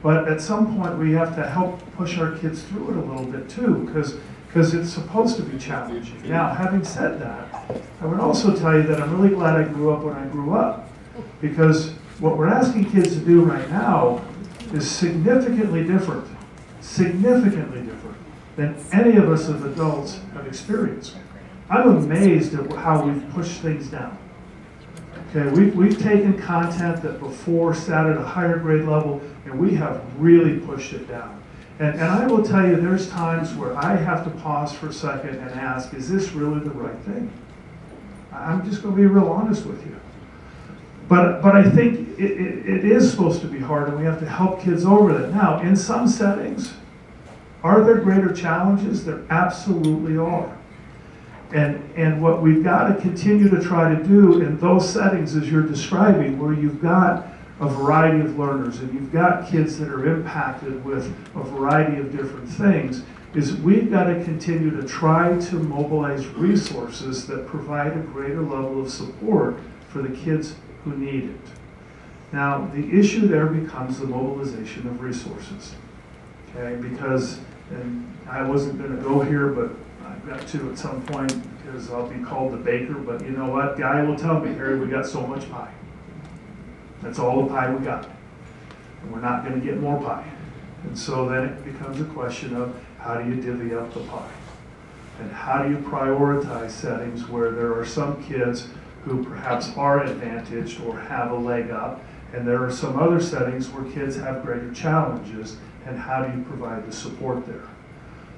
But at some point, we have to help push our kids through it a little bit too, because it's supposed to be challenging. Now, having said that, I would also tell you that I'm really glad I grew up when I grew up, because what we're asking kids to do right now is significantly different than any of us as adults have experienced. I'm amazed at how we've pushed things down. Okay, we've taken content that before sat at a higher grade level, and we have really pushed it down. And I will tell you, there's times where I have to pause for a second and ask, is this really the right thing? I'm just going to be real honest with you. But I think it is supposed to be hard, and we have to help kids over that. Now, in some settings, are there greater challenges? There absolutely are. And what we've got to continue to try to do in those settings, as you're describing, where you've got a variety of learners and you've got kids that are impacted with a variety of different things, is we've got to continue to try to mobilize resources that provide a greater level of support for the kids who need it. Now, the issue there becomes the mobilization of resources, okay? Because, and I wasn't going to go here, but I've got to at some point, because I'll be called the baker, but you know what? Guy will tell me, Harry, we got so much pie. That's all the pie we got. And we're not going to get more pie. And so then it becomes a question of how do you divvy up the pie? And how do you prioritize settings where there are some kids who perhaps are advantaged or have a leg up, and there are some other settings where kids have greater challenges, and how do you provide the support there?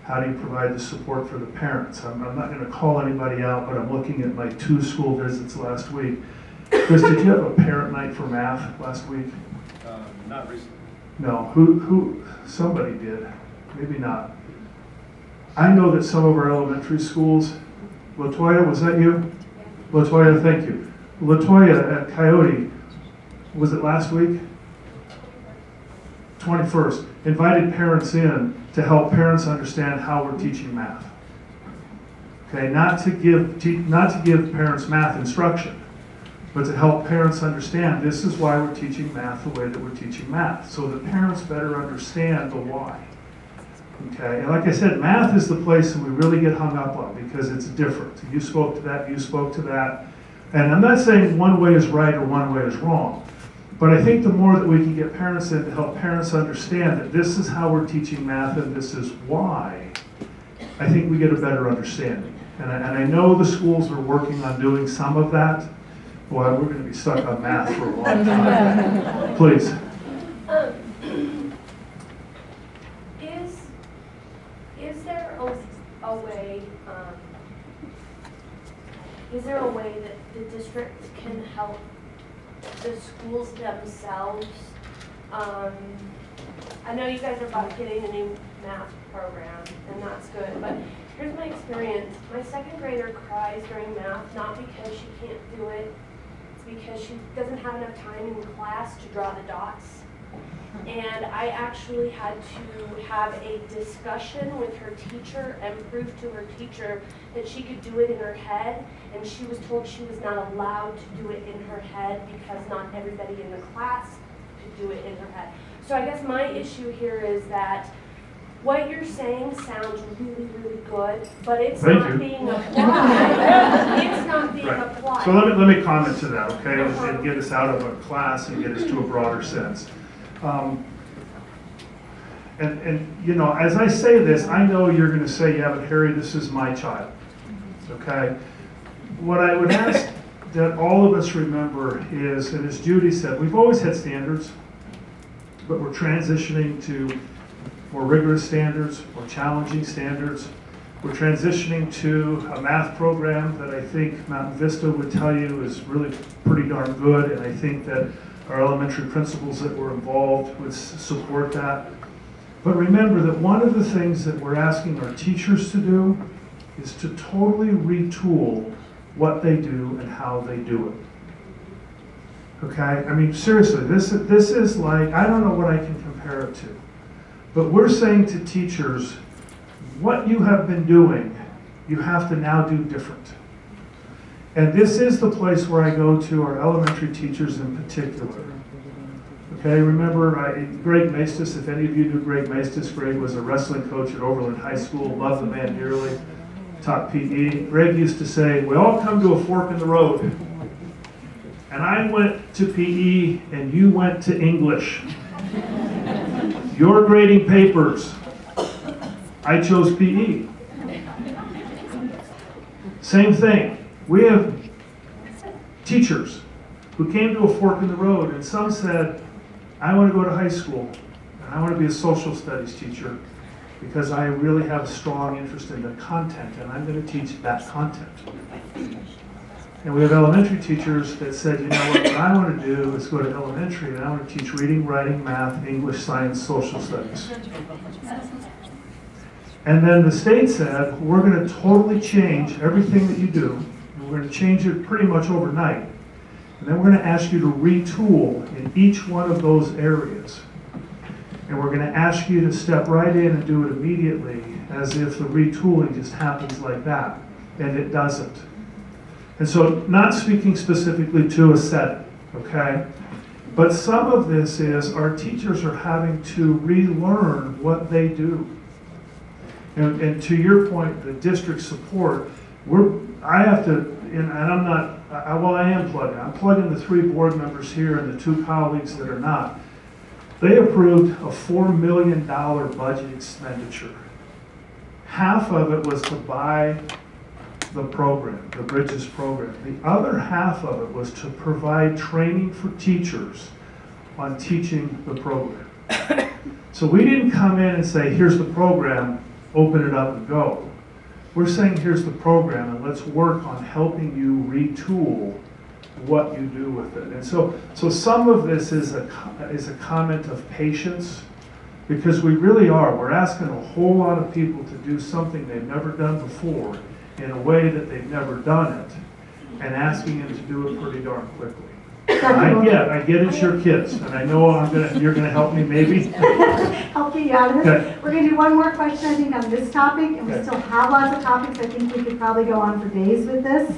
How do you provide the support for the parents? I'm not going to call anybody out, but I'm looking at my 2 school visits last week. Chris, did you have a parent night for math last week? Not recently. No, who, somebody did, maybe not. I know that some of our elementary schools, Latoya, was that you? Latoya, thank you. Latoya at Coyote, was it last week? 21st, invited parents in to help parents understand how we're teaching math. Okay, not to give parents math instruction, but to help parents understand this is why we're teaching math the way that we're teaching math, so that parents better understand the why. Okay, and like I said, math is the place that we really get hung up on because it's different. You spoke to that, you spoke to that. And I'm not saying one way is right or one way is wrong, but I think the more that we can get parents in to help parents understand that this is how we're teaching math and this is why, I think we get a better understanding. And I know the schools are working on doing some of that. Boy, we're going to be stuck on math for a long time. Please. Is there a way that the district can help the schools themselves? I know you guys are about getting a new math program, and that's good, but here's my experience. My second grader cries during math, not because she can't do it, it's because she doesn't have enough time in class to draw the dots. And I actually had to have a discussion with her teacher and prove to her teacher that she could do it in her head, and she was told she was not allowed to do it in her head because not everybody in the class could do it in her head. So I guess my issue here is that what you're saying sounds really, really good, but it's not being applied. It's not being applied. So let me comment to that, okay, and get us out of a class and get us to a broader sense. And you know, as I say this, I know you're going to say, yeah, but Harry, this is my child, okay? What I would ask that all of us remember is, and as Judy said, we've always had standards, but we're transitioning to more rigorous standards, more challenging standards. We're transitioning to a math program that I think Mountain Vista would tell you is really pretty darn good, and I think that our elementary principals that were involved would support that. But remember that one of the things that we're asking our teachers to do is to totally retool what they do and how they do it. Okay? I mean, seriously, this is like, I don't know what I can compare it to. But we're saying to teachers, what you have been doing, you have to now do different. And this is the place where I go to our elementary teachers in particular. Okay, remember Greg Maestas, if any of you knew Greg Maestas, Greg was a wrestling coach at Overland High School, loved the man dearly, taught PE. Greg used to say, we all come to a fork in the road. And I went to PE and you went to English. You're grading papers. I chose PE. Same thing. We have teachers who came to a fork in the road, and some said, I want to go to high school, and I want to be a social studies teacher because I really have a strong interest in the content, and I'm going to teach that content. And we have elementary teachers that said, you know what I want to do is go to elementary, and I want to teach reading, writing, math, English, science, social studies. And then the state said, we're going to totally change everything that you do. And we're going to change it pretty much overnight. And then we're going to ask you to retool in each one of those areas. And we're going to ask you to step right in and do it immediately, as if the retooling just happens like that. And it doesn't. And so, not speaking specifically to a setting, okay? But some of this is our teachers are having to relearn what they do. And to your point, the district support, I have to, and I'm not, well, I am plugging. I'm plugging the 3 board members here and the 2 colleagues that are not. They approved a $4 million budget expenditure. Half of it was to buy the program, the Bridges program. The other half of it was to provide training for teachers on teaching the program. So we didn't come in and say, here's the program, open it up and go. We're saying here's the program and let's work on helping you retool what you do with it. And so some of this is a comment of patience, because we really are. We're asking a whole lot of people to do something they've never done before in a way that they've never done it, and asking them to do it pretty darn quickly. I get it's your kids, and I know you're gonna help me maybe. I'll get you out of this. Okay. We're gonna do one more question, I think, on this topic, and we still have lots of topics. I think we could probably go on for days with this.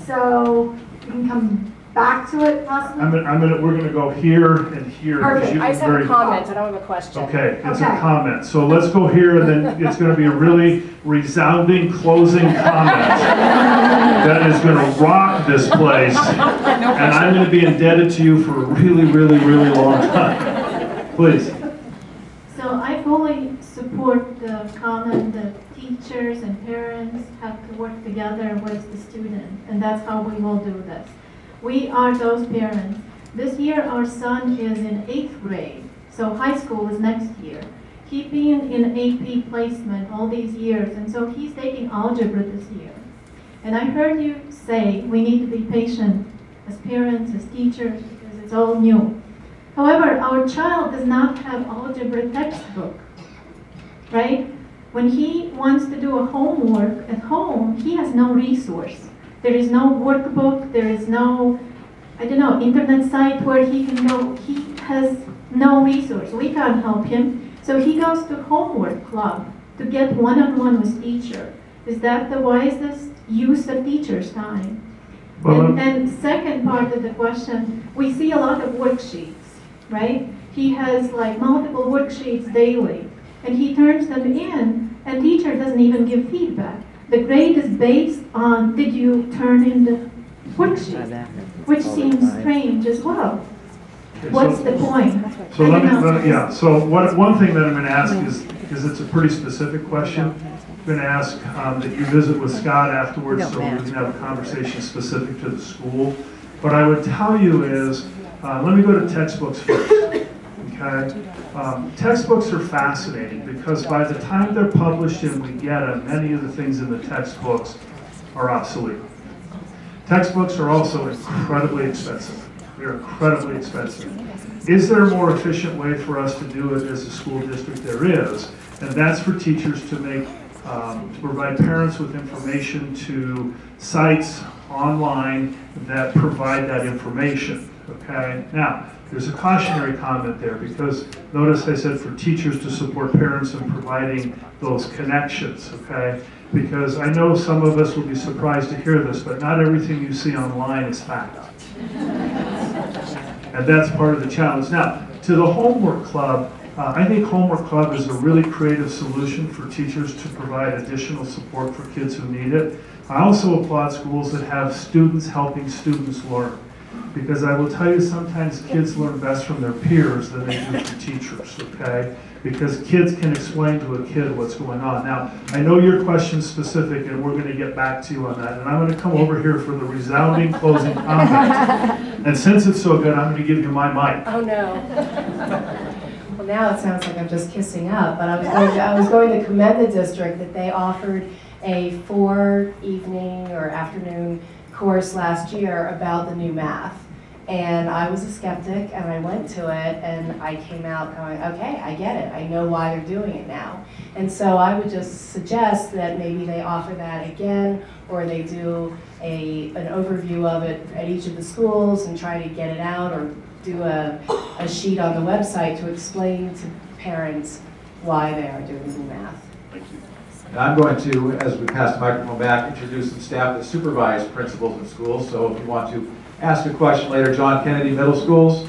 So we can come back to it possibly. We're gonna go here and here. Perfect. I just have a comment, I don't have a question. Okay, it's a comment. So let's go here, and then it's gonna be a really resounding closing comment that is gonna rock this place. And I'm gonna be indebted to you for a really, really, really long time. Please. So I fully support the comment that teachers and parents have to work together with the student, and that's how we will do this. We are those parents. This year our son is in 8th grade, so high school is next year. He's been in AP placement all these years, and so he's taking algebra this year. And I heard you say we need to be patient as parents, as teachers, because it's all new. However, our child does not have algebra textbook, right? When he wants to do a homework at home, he has no resource. There is no workbook, there is no, internet site where he can go. He has no resource. We can't help him. So he goes to homework club to get one-on-one with teacher. Is that the wisest use of teacher's time? And second part of the question, we see a lot of worksheets, right? He has like multiple worksheets daily, and he turns them in, and teacher doesn't even give feedback. The grade is based on, did you turn in the worksheet? Which seems strange as well. What's the point? So one thing that I'm going to ask is, because it's a pretty specific question, I'm going to ask that you visit with Scott afterwards so we can have a conversation specific to the school. What I would tell you is, let me go to textbooks first. Okay? Textbooks are fascinating because by the time they're published and we get them, many of the things in the textbooks are obsolete. Textbooks are also incredibly expensive. They're incredibly expensive. Is there a more efficient way for us to do it as a school district? There is, and that's for teachers to make, to provide parents with information to sites online that provide that information. Okay? Now, there's a cautionary comment there because notice I said for teachers to support parents in providing those connections, okay? Because I know some of us will be surprised to hear this, but not everything you see online is fact. And that's part of the challenge. Now, to the homework club, I think homework club is a really creative solution for teachers to provide additional support for kids who need it. I also applaud schools that have students helping students learn. Because I will tell you, sometimes kids learn best from their peers than they do from teachers, okay? Because kids can explain to a kid what's going on. Now, I know your question's specific, and we're going to get back to you on that. And I'm going to come over here for the resounding closing comment. And since it's so good, I'm going to give you my mic. Oh, no. Well, now it sounds like I'm just kissing up, but I was going to commend the district that they offered a 4-evening or afternoon course last year about the new math. And I was a skeptic, and I went to it, and I came out going, okay, I get it. I know why they're doing it now. And so I would just suggest that maybe they offer that again, or they do an overview of it at each of the schools and try to get it out, or do a sheet on the website to explain to parents why they are doing the new math. Thank you. And I'm going to, as we pass the microphone back, introduce some staff that supervise principals in schools. So if you want to ask a question later, John Kennedy Middle Schools,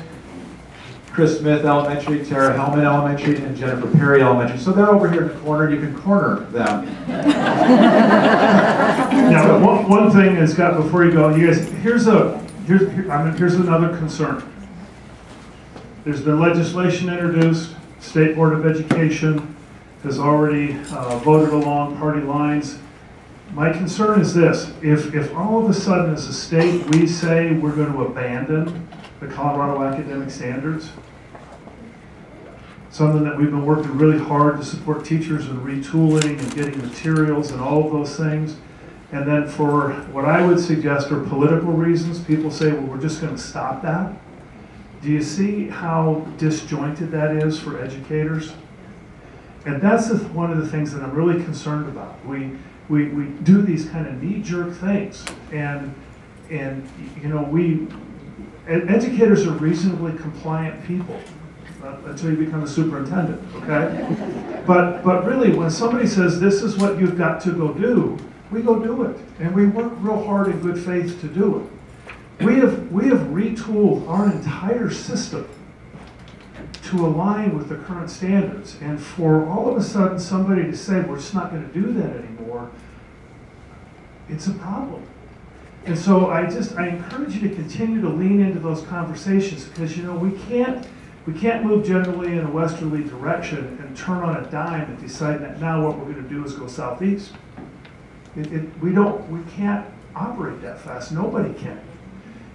Chris Smith Elementary, Tara Hellman Elementary, and Jennifer Perry Elementary. So they're over here in the corner. You can corner them. Now, one thing is, Scott, before you go, you guys, here's another concern. There's been legislation introduced. State Board of Education has already voted along party lines. My concern is this: if all of a sudden as a state we say we're going to abandon the Colorado academic standards, something that we've been working really hard to support teachers in retooling and getting materials and all of those things. And then for what I would suggest are political reasons, people say, well, we're just going to stop that. Do you see how disjointed that is for educators? And that's one of the things that I'm really concerned about. We do these kind of knee-jerk things, and you know, educators are reasonably compliant people until you become a superintendent, okay? But really, when somebody says this is what you've got to go do, we go do it, and we work real hard in good faith to do it. We have retooled our entire system to align with the current standards, and for all of a sudden somebody to say we're just not going to do that anymore, it's a problem. And so I encourage you to continue to lean into those conversations, because you know we can't move generally in a westerly direction and turn on a dime and decide that now what we're going to do is go southeast. We can't operate that fast. Nobody can.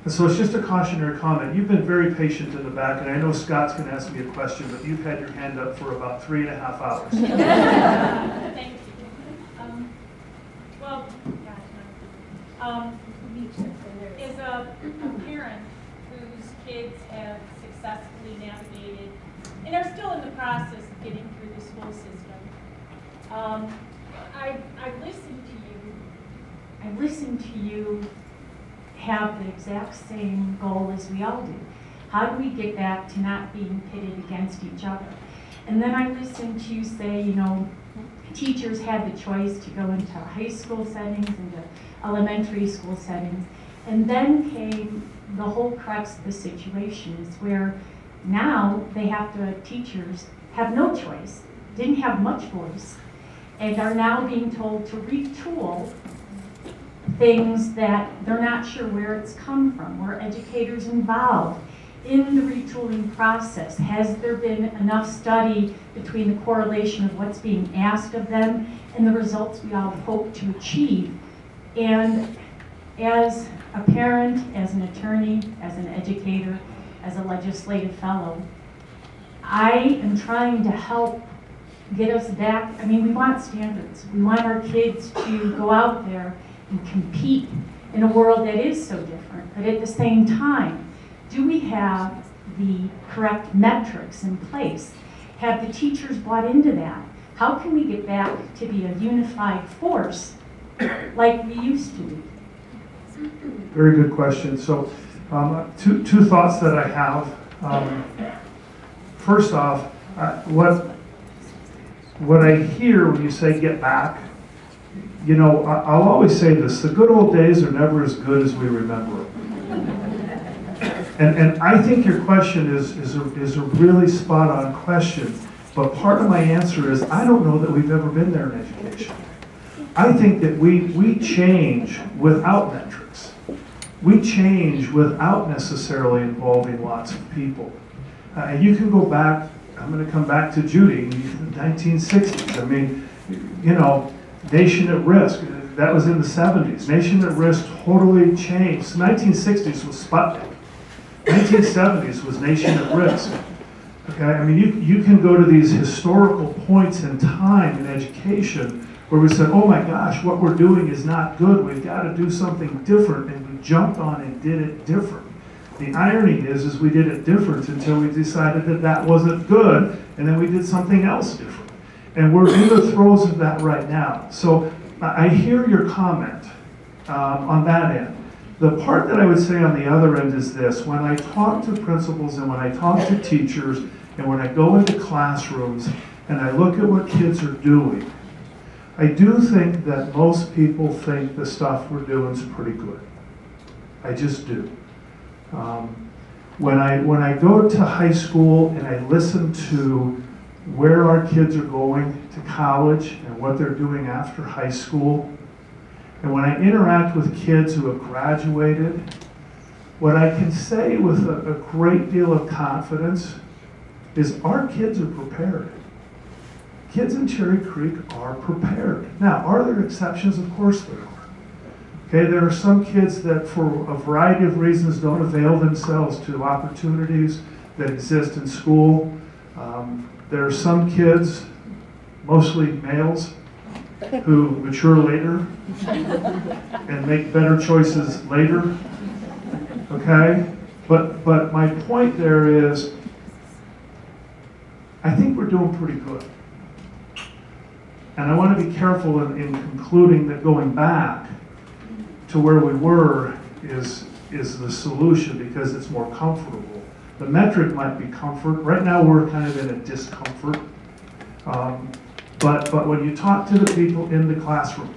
And so it's just a cautionary comment. You've been very patient in the back, and I know Scott's going to ask me a question, but you've had your hand up for about 3.5 hours. Thank you. Well, as a parent whose kids have successfully navigated and are still in the process of getting through the school system, I've listened to you have the exact same goal as we all do. How do we get back to not being pitted against each other? And then I listened to you say, you know, teachers had the choice to go into high school settings, into elementary school settings, and then came the whole crux of the situation is where now teachers have no choice, didn't have much voice, and are now being told to retool things that they're not sure where it's come from. Were educators involved in the retooling process? Has there been enough study between the correlation of what's being asked of them and the results we all hope to achieve? And as a parent, as an attorney, as an educator, as a legislative fellow, I am trying to help get us back. I mean, we want standards. We want our kids to go out there and compete in a world that is so different. But at the same time, do we have the correct metrics in place? Have the teachers bought into that? How can we get back to be a unified force like we used to be? Very good question. So two thoughts that I have. First off, what I hear when you say get back, you know, I'll always say this: the good old days are never as good as we remember them. And I think your question is a really spot-on question, but part of my answer is I don't know that we've ever been there in education. I think that we change without metrics. We change without necessarily involving lots of people. You can go back, I'm going to come back to Judy, in the 1960s. I mean, you know, Nation at Risk, that was in the 70s. Nation at Risk totally changed. The 1960s was Sputnik. 1970s was Nation at Risk. Okay, I mean, you can go to these historical points in time in education where we said, oh my gosh, what we're doing is not good. We've got to do something different, and we jumped on and did it different. The irony is we did it different until we decided that that wasn't good, and then we did something else different. And we're in the throes of that right now. So I hear your comment on that end. The part that I would say on the other end is this: when I talk to principals and when I talk to teachers and when I go into classrooms and I look at what kids are doing, I do think that most people think the stuff we're doing is pretty good. I just do. When I go to high school and I listen to where our kids are going to college and what they're doing after high school, and when I interact with kids who have graduated, what I can say with a great deal of confidence is our kids are prepared. Kids in Cherry Creek are prepared. Now, are there exceptions? Of course there are. Okay, there are some kids that for a variety of reasons don't avail themselves to opportunities that exist in school. there are some kids, mostly males, who mature later and make better choices later, okay? But my point there is, I think we're doing pretty good. And I want to be careful in concluding that going back to where we were is the solution because it's more comfortable. The metric might be comfort. Right now we're kind of in a discomfort. But when you talk to the people in the classroom,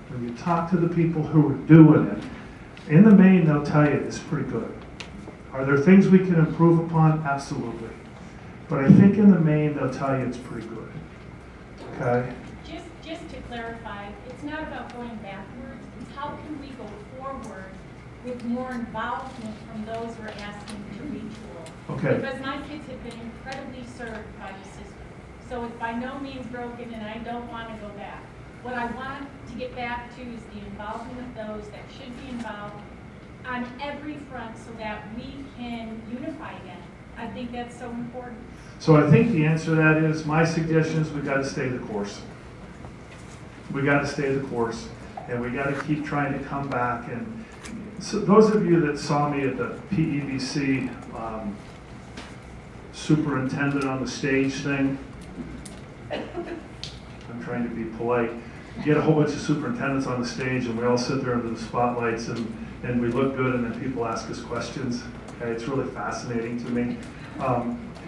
when you talk to the people who are doing it, in the main they'll tell you it's pretty good. Are there things we can improve upon? Absolutely. But I think in the main they'll tell you it's pretty good. Okay? Just to clarify, it's not about going backwards, it's how can we go forward with more involvement from those we're asking to retool. Okay. Because my kids have been incredibly served by the system. So it's by no means broken and I don't want to go back. What I want to get back to is the involvement of those that should be involved on every front so that we can unify again. I think that's so important. So I think the answer to that is, my suggestion is we got to stay the course. We got to stay the course, and we got to keep trying to come back. And so those of you that saw me at the PEBC superintendent on the stage thing, I'm trying to be polite. You get a whole bunch of superintendents on the stage, and we all sit there under the spotlights, and we look good, and then people ask us questions. Okay, it's really fascinating to me.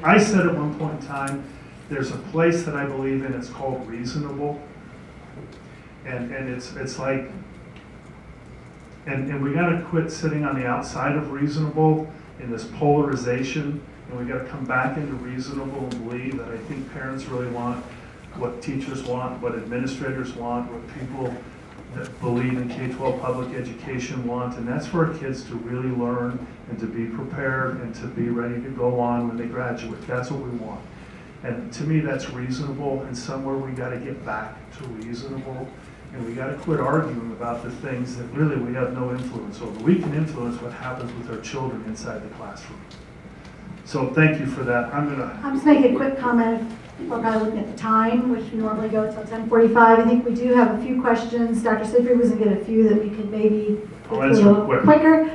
I said at one point in time, there's a place that I believe in, it's called reasonable. And it's like, and we gotta quit sitting on the outside of reasonable in this polarization, and we gotta come back into reasonable and believe that I think parents really want what teachers want, what administrators want, what people that believe in K-12 public education want, and that's for our kids to really learn and to be prepared and to be ready to go on when they graduate. That's what we want. And to me, that's reasonable, and somewhere we got to get back to reasonable, and we got to quit arguing about the things that really we have no influence over. We can influence what happens with our children inside the classroom. So thank you for that. I'm just making a quick comment. We're probably looking at the time, which we normally go until 10:45. I think we do have a few questions. Dr. Slippery was going to get a few that we could maybe get a little quicker.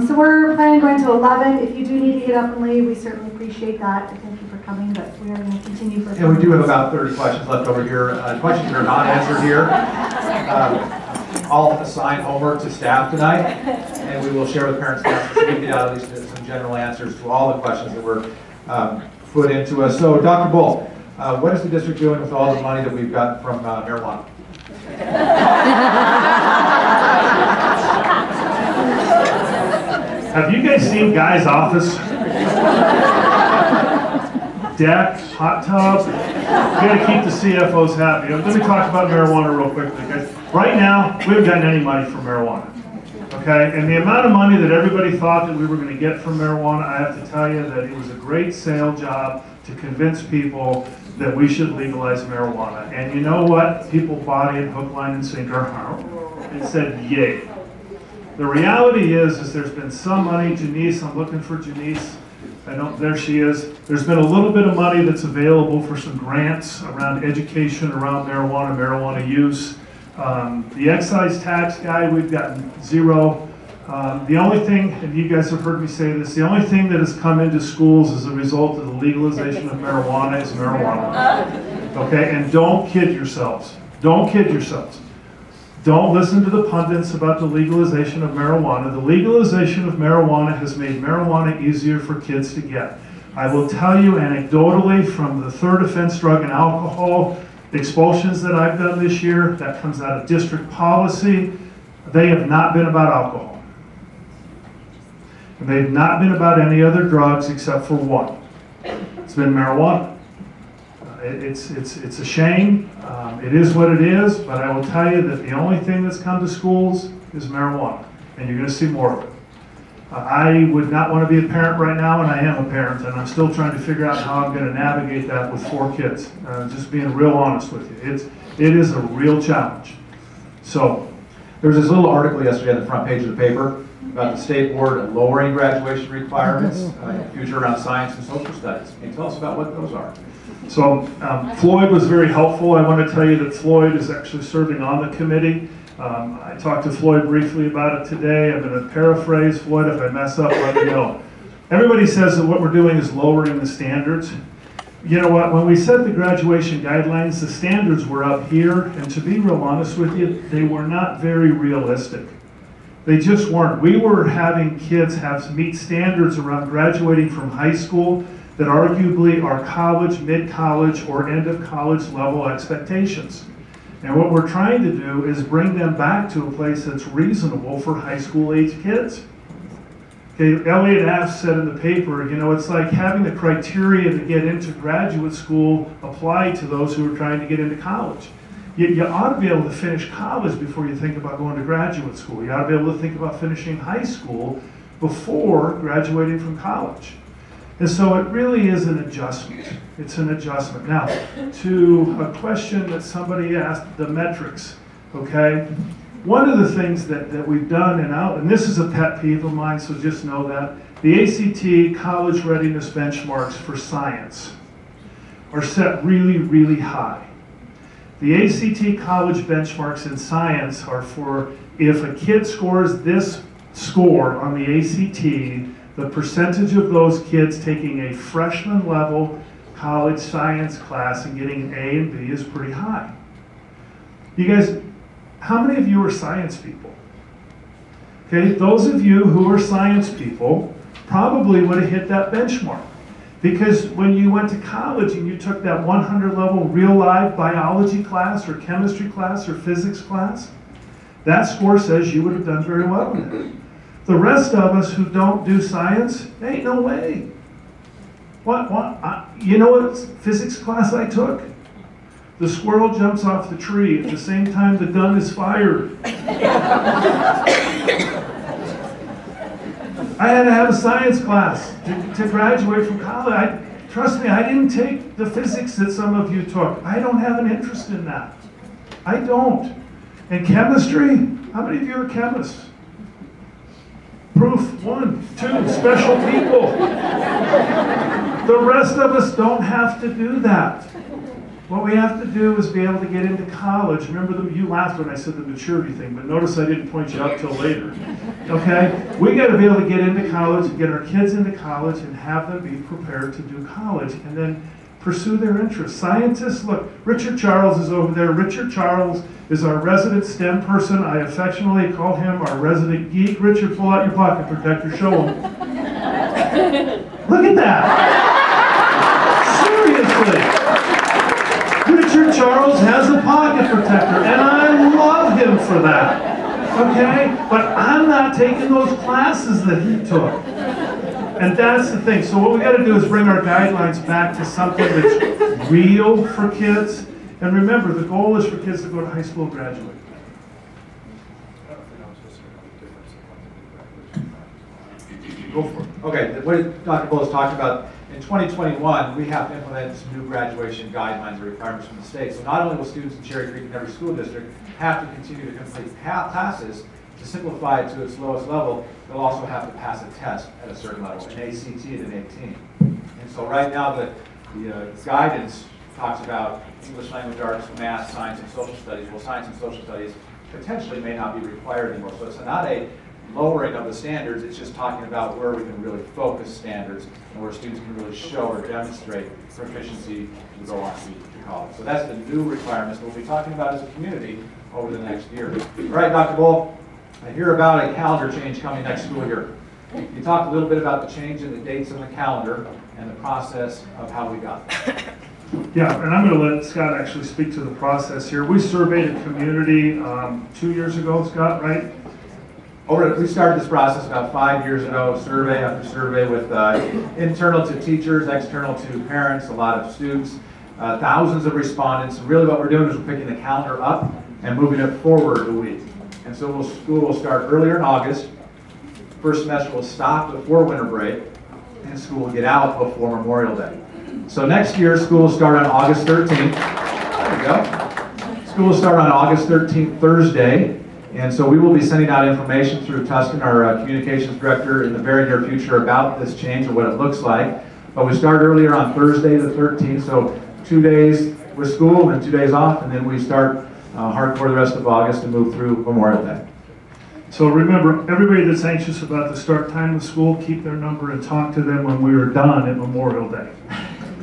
So we're planning going to 11. If you do need to get up and leave, we certainly appreciate that. Thank you for coming, but we are going to continue for. And we do have about 30 questions left over here. Questions that are not answered here. I'll assign homework to staff tonight, and we will share with parents now so we can get out at least some general answers to all the questions that were put into us. So, Dr. Bull, what is the district doing with all the money that we've got from marijuana? Have you guys seen Guy's office? Deck, hot tub. We got to keep the CFOs happy. Let me talk about marijuana real quickly, guys. Right now, we haven't gotten any money from marijuana. Okay, and the amount of money that everybody thought that we were going to get from marijuana, I have to tell you that it was a great sale job to convince people that we should legalize marijuana. And you know what? People bought it hook, line, and sinker and said, yay. The reality is there's been some money. Janice, I'm looking for Janice. There she is. There's been a little bit of money that's available for some grants around education, around marijuana use. The excise tax guy, we've gotten zero. The only thing, and you guys have heard me say this, the only thing that has come into schools as a result of the legalization of marijuana is marijuana. Okay, and don't kid yourselves. Don't kid yourselves. Don't listen to the pundits about the legalization of marijuana. The legalization of marijuana has made marijuana easier for kids to get. I will tell you anecdotally from the third offense drug and alcohol expulsions that I've done this year, that comes out of district policy, they have not been about alcohol. And they've not been about any other drugs except for one. It's been marijuana. It's a shame. It is what it is, but I will tell you that the only thing that's come to schools is marijuana, and you're going to see more of it. I would not want to be a parent right now, and I am a parent, and I'm still trying to figure out how I'm going to navigate that with 4 kids. Just being real honest with you. It is a real challenge. So, there was this little article yesterday on the front page of the paper about the state board lowering graduation requirements in the future around science and social studies. Can you tell us about what those are? So Floyd was very helpful. I want to tell you that Floyd is actually serving on the committee. I talked to Floyd briefly about it today. I'm going to paraphrase Floyd. If I mess up, let me know. Everybody says that what we're doing is lowering the standards. You know what, when we set the graduation guidelines, the standards were up here, and to be real honest with you, they were not very realistic. They just weren't. We were having kids meet standards around graduating from high school that arguably are college, mid-college, or end-of-college level expectations. And what we're trying to do is bring them back to a place that's reasonable for high school age kids. Okay, Elliot Aft said in the paper, you know, it's like having the criteria to get into graduate school applied to those who are trying to get into college. You ought to be able to finish college before you think about going to graduate school. You ought to be able to think about finishing high school before graduating from college. And so it really is an adjustment. It's an adjustment. Now, to a question that somebody asked, the metrics, okay? One of the things that we've done, and this is a pet peeve of mine, so just know that, the ACT college readiness benchmarks for science are set really, really high. The ACT college benchmarks in science are for if a kid scores this score on the ACT, the percentage of those kids taking a freshman level college science class and getting an A and B is pretty high. You guys, how many of you are science people? Okay, those of you who are science people probably would have hit that benchmark. Because when you went to college and you took that 100 level real live biology class or chemistry class or physics class, that score says you would have done very well in it. The rest of us who don't do science, ain't no way. You know what physics class I took? The squirrel jumps off the tree at the same time the gun is fired. I had to have a science class to graduate from college. Trust me, I didn't take the physics that some of you took. I don't have an interest in that. I don't. And chemistry, how many of you are chemists? Proof, 1, 2, special people. The rest of us don't have to do that. What we have to do is be able to get into college. Remember, you laughed when I said the maturity thing, but notice I didn't point you out till later. Okay? We got to be able to get into college and get our kids into college and have them be prepared to do college and then pursue their interests. Scientists, look, Richard Charles is over there. Richard Charles is our resident STEM person. I affectionately call him our resident geek. Richard, pull out your pocket protector. Show him. Look at that. Seriously. Richard Charles has a pocket protector, and I love him for that, okay? But I'm not taking those classes that he took. And that's the thing. So what we got to do is bring our guidelines back to something that's real for kids. And remember, the goal is for kids to go to high school and graduate. Go for it. Okay, what Dr. Bullis talked about, in 2021, we have to implement some new graduation guidelines or requirements from the state. So not only will students in Cherry Creek and every school district have to continue to complete classes, to simplify it to its lowest level, they'll also have to pass a test at a certain level, an ACT and an 18. And so right now the guidance talks about English language arts, math, science, and social studies. Well, science and social studies potentially may not be required anymore. So it's not a lowering of the standards, it's just talking about where we can really focus standards and where students can really show or demonstrate proficiency to go on to college. So that's the new requirements that we'll be talking about as a community over the next year. All right, Dr. Bull, I hear about a calendar change coming next school year. You talked a little bit about the change in the dates on the calendar and the process of how we got there. Yeah, and I'm going to let Scott actually speak to the process here. We surveyed a community 2 years ago, Scott, right? We started this process about 5 years ago, survey after survey with internal to teachers, external to parents, a lot of students, thousands of respondents. And really what we're doing is we're picking the calendar up and moving it forward a week. And so school will start earlier in August. First semester will stop before winter break, and school will get out before Memorial Day. So next year, school will start on August 13th. There we go. School will start on August 13th, Thursday, And so we will be sending out information through Tuscan, our communications director, in the very near future about this change and what it looks like. But we start earlier on Thursday the 13th, so 2 days with school and 2 days off, and then we start hardcore the rest of August and move through Memorial Day. So remember, everybody that's anxious about the start time of school, keep their number and talk to them when we are done at Memorial Day.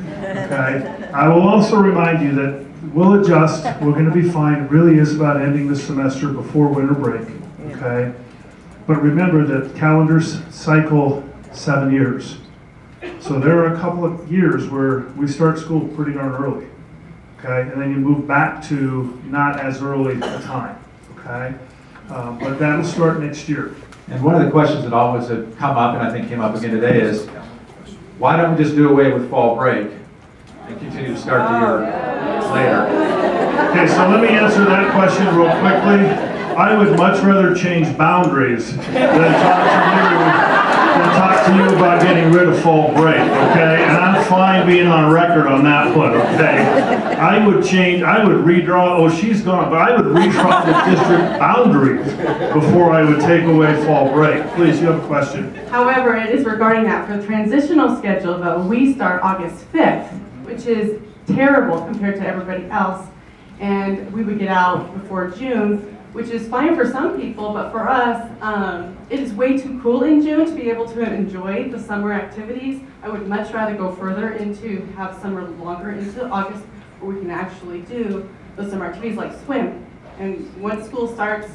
Okay? I will also remind you that we'll adjust. We're going to be fine. It really is about ending the semester before winter break. Okay? But remember that calendars cycle 7 years. So there are a couple of years where we start school pretty darn early. Okay? And then you move back to not as early a time. Okay? But that'll start next year. And one of the questions that always had come up, and I think came up again today, is why don't we just do away with fall break and continue to start the year later? Okay, so let me answer that question real quickly. I would much rather change boundaries than talk to you about getting rid of fall break, okay? And I'm fine being on record on that one, okay? I would redraw, oh, she's gone, but I would redraw the district boundaries before I would take away fall break. Please, you have a question. However, it is regarding that for the transitional schedule, though, we start August 5th, which is terrible compared to everybody else. And we would get out before June, which is fine for some people, but for us, it is way too cool in June to be able to enjoy the summer activities. I would much rather go further into have summer longer into August, where we can actually do those summer activities like swim. And once school starts,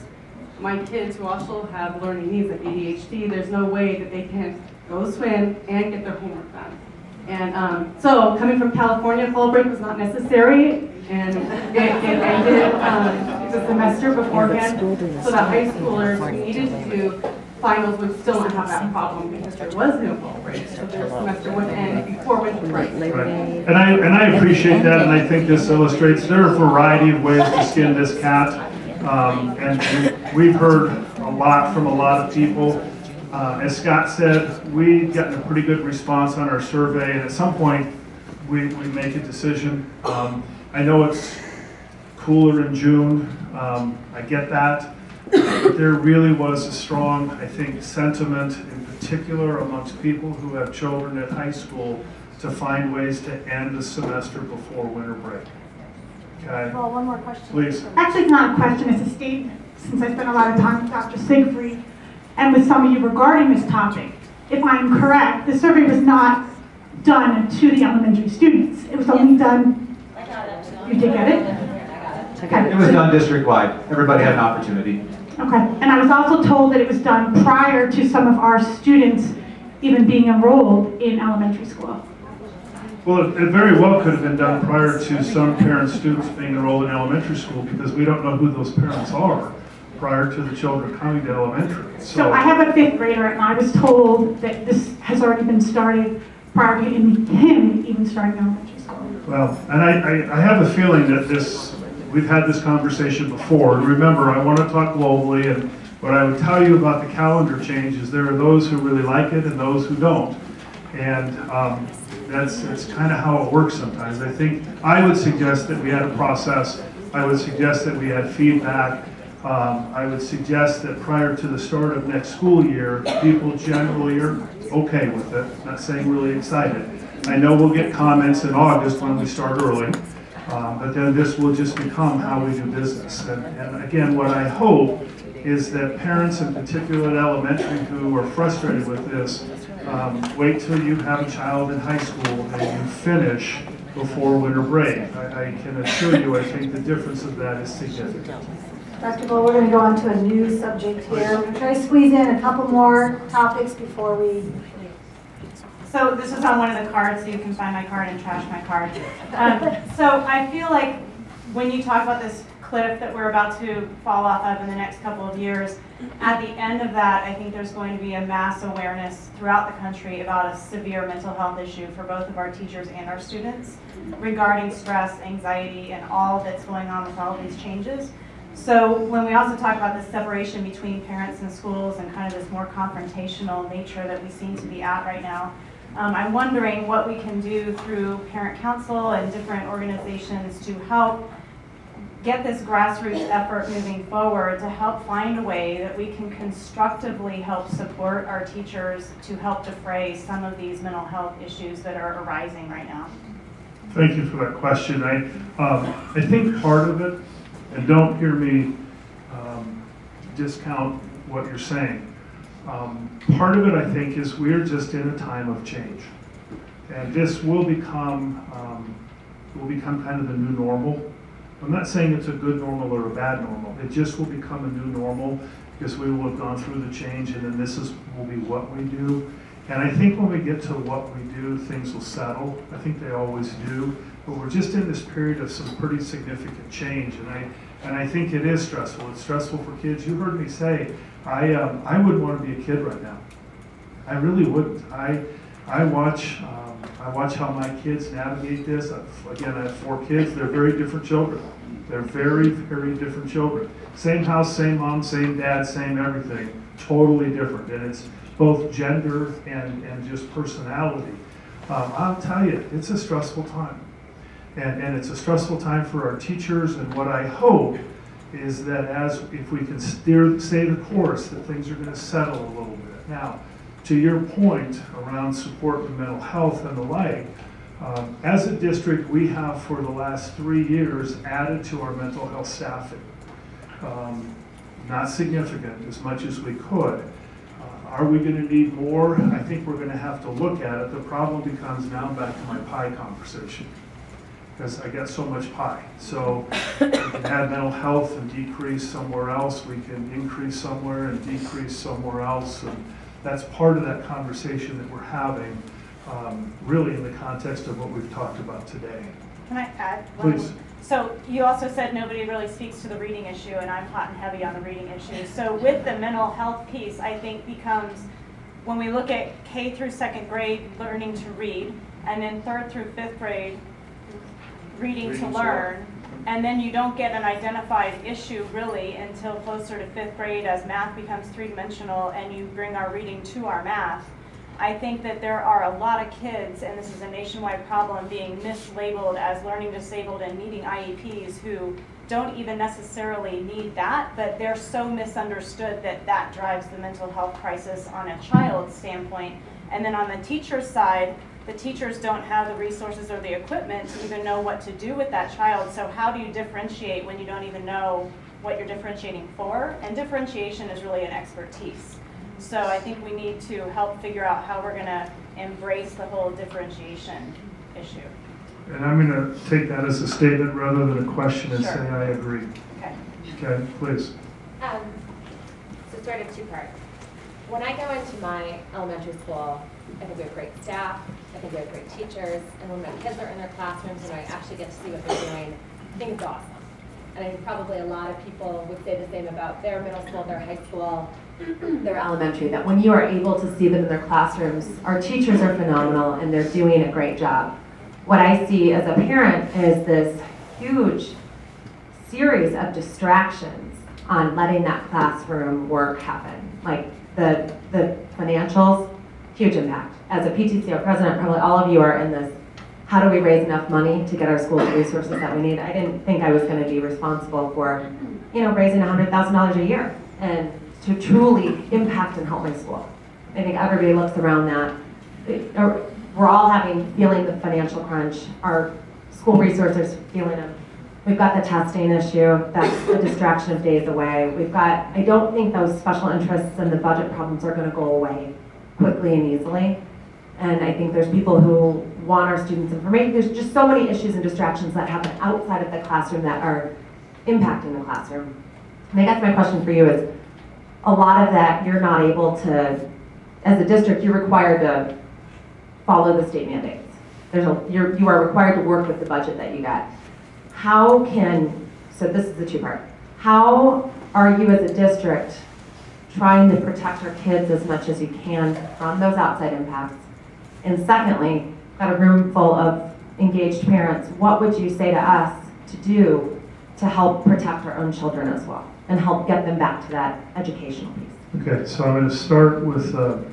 my kids who also have learning needs like ADHD, there's no way that they can go swim and get their homework done. And so coming from California, fall break was not necessary, and it ended the semester beforehand, so that high schoolers who needed to do finals would still not have that problem because there was no fall break, so their semester would end before winter break. Right. And I appreciate that, and I think this illustrates there are a variety of ways to skin this cat, and we've heard a lot from a lot of people. As Scott said, we've gotten a pretty good response on our survey, and at some point we make a decision. I know it's cooler in June, I get that, but there really was a strong, I think, sentiment in particular amongst people who have children at high school to find ways to end the semester before winter break. Okay? Well, one more question. Please. Actually, it's not a question, it's a statement, since I spent a lot of time with Dr. Siegfried and with some of you regarding this topic. If I'm correct, the survey was not done to the elementary students. It was only done, you did get it? Okay. It was done district-wide. Everybody had an opportunity. Okay, and I was also told that it was done prior to some of our students even being enrolled in elementary school. Well, it very well could have been done prior to some parents, students being enrolled in elementary school, because we don't know who those parents are prior to the children coming to elementary. So I have a 5th grader, and I was told that this has already been started prior to him even starting elementary school. Well, and I have a feeling that we've had this conversation before. And remember, I want to talk globally, and what I would tell you about the calendar change is there are those who really like it and those who don't. And that's kind of how it works sometimes. I would suggest that we had a process. I would suggest that we had feedback. I would suggest that prior to the start of next school year, people generally are okay with it, not saying really excited. I know we'll get comments in August when we start early, but then this will just become how we do business. And again, what I hope is that parents in particular at elementary who are frustrated with this, wait till you have a child in high school and you finish before winter break. I can assure you, I think the difference of that is significant. Dr. Bull, we're going to go on to a new subject here. We're going to try to squeeze in a couple more topics before we... So this is on one of the cards, so you can find my card and trash my card. So I feel like when you talk about this cliff that we're about to fall off of in the next couple of years, at the end of that, I think there's going to be a mass awareness throughout the country about a severe mental health issue for both of our teachers and our students regarding stress, anxiety, and all that's going on with all of these changes. So when we also talk about the separation between parents and schools and kind of this more confrontational nature that we seem to be at right now, I'm wondering what we can do through parent council and different organizations to help get this grassroots effort moving forward to help find a way that we can constructively help support our teachers to help defray some of these mental health issues that are arising right now. Thank you for that question. I think part of it, and don't hear me discount what you're saying, part of it I think is we're just in a time of change. And this will become kind of the new normal. I'm not saying it's a good normal or a bad normal. It just will become a new normal because we will have gone through the change, and then will be what we do. And I think when we get to what we do, things will settle. I think they always do. But we're just in this period of some pretty significant change, and I think it is stressful. It's stressful for kids. You heard me say, I wouldn't want to be a kid right now. I really wouldn't. I watch how my kids navigate this. Again, I have 4 kids. They're very different children. They're very, very different children. Same house, same mom, same dad, same everything. Totally different. And it's both gender and just personality. I'll tell you, it's a stressful time. And it's a stressful time for our teachers. And what I hope is that if we can stay the course, that things are going to settle a little bit. Now, to your point around support and mental health and the like, as a district, we have for the last 3 years added to our mental health staffing. Not significant, as much as we could. Are we going to need more? I think we're going to have to look at it. The problem becomes, now I'm back to my pie conversation, because I got so much pie. So we can add mental health and decrease somewhere else. We can increase somewhere and decrease somewhere else. And that's part of that conversation that we're having, really in the context of what we've talked about today. Can I add? Please. So you also said nobody really speaks to the reading issue, and I'm hot and heavy on the reading issue. So with the mental health piece, I think becomes, when we look at K through 2nd grade learning to read, and then 3rd through 5th grade reading to learn, and then you don't get an identified issue really until closer to 5th grade as math becomes 3-dimensional and you bring our reading to our math. I think that there are a lot of kids, and this is a nationwide problem, being mislabeled as learning disabled and needing IEPs who don't even necessarily need that, but they're so misunderstood that that drives the mental health crisis on a child's standpoint. And then on the teacher's side, the teachers don't have the resources or the equipment to even know what to do with that child. So how do you differentiate when you don't even know what you're differentiating for? And differentiation is really an expertise. So I think we need to help figure out how we're going to embrace the whole differentiation issue. And I'm going to take that as a statement rather than a question and Sure. say I agree. Okay. Okay, please. So sort of 2 parts. When I go into my elementary school, I think we have great staff, I think we have great teachers, and when my kids are in their classrooms and I actually get to see what they're doing, I think it's awesome. And I think probably a lot of people would say the same about their middle school, their high school, their elementary, that when you are able to see them in their classrooms, our teachers are phenomenal and they're doing a great job. What I see as a parent is this huge series of distractions on letting that classroom work happen. Like the financials, huge impact. As a PTCO president, probably all of you are in this, how do we raise enough money to get our schools the resources that we need? I didn't think I was going to be responsible for, raising $100,000 a year and to truly impact and help my school. I think everybody looks around that. We're all feeling the financial crunch. Our school resources feeling them. We've got the testing issue. That's a distraction of days away. I don't think those special interests and the budget problems are going to go away quickly and easily. And I think there's people who want our students' information. There's just so many issues and distractions that happen outside of the classroom that are impacting the classroom. And I guess my question for you is, a lot of that you're not able to, as a district, you're required to follow the state mandates. You are required to work with the budget that you got. So this is the 2-part. How are you as a district trying to protect our kids as much as you can from those outside impacts? And secondly, got a room full of engaged parents. What would you say to us to do to help protect our own children as well and help get them back to that educational piece? Okay, so I'm going to start with the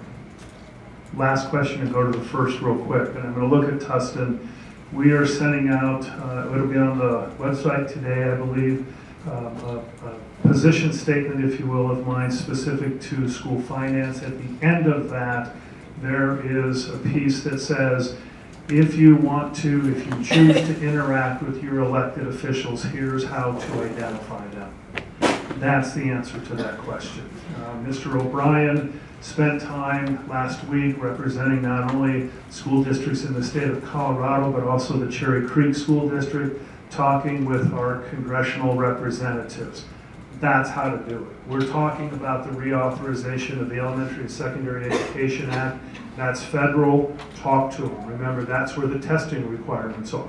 last question and go to the first real quick. And I'm going to look at Tustin We are sending out, it'll be on the website today, I believe, a position statement, if you will, of mine specific to school finance. At the end of that, there is a piece that says, if you choose to interact with your elected officials, here's how to identify them. That's the answer to that question. Mr. O'Brien spent time last week representing not only school districts in the state of Colorado, but also the Cherry Creek School District, talking with our congressional representatives. That's how to do it. We're talking about the reauthorization of the Elementary and Secondary Education Act. That's federal. Talk to them. Remember, that's where the testing requirements are.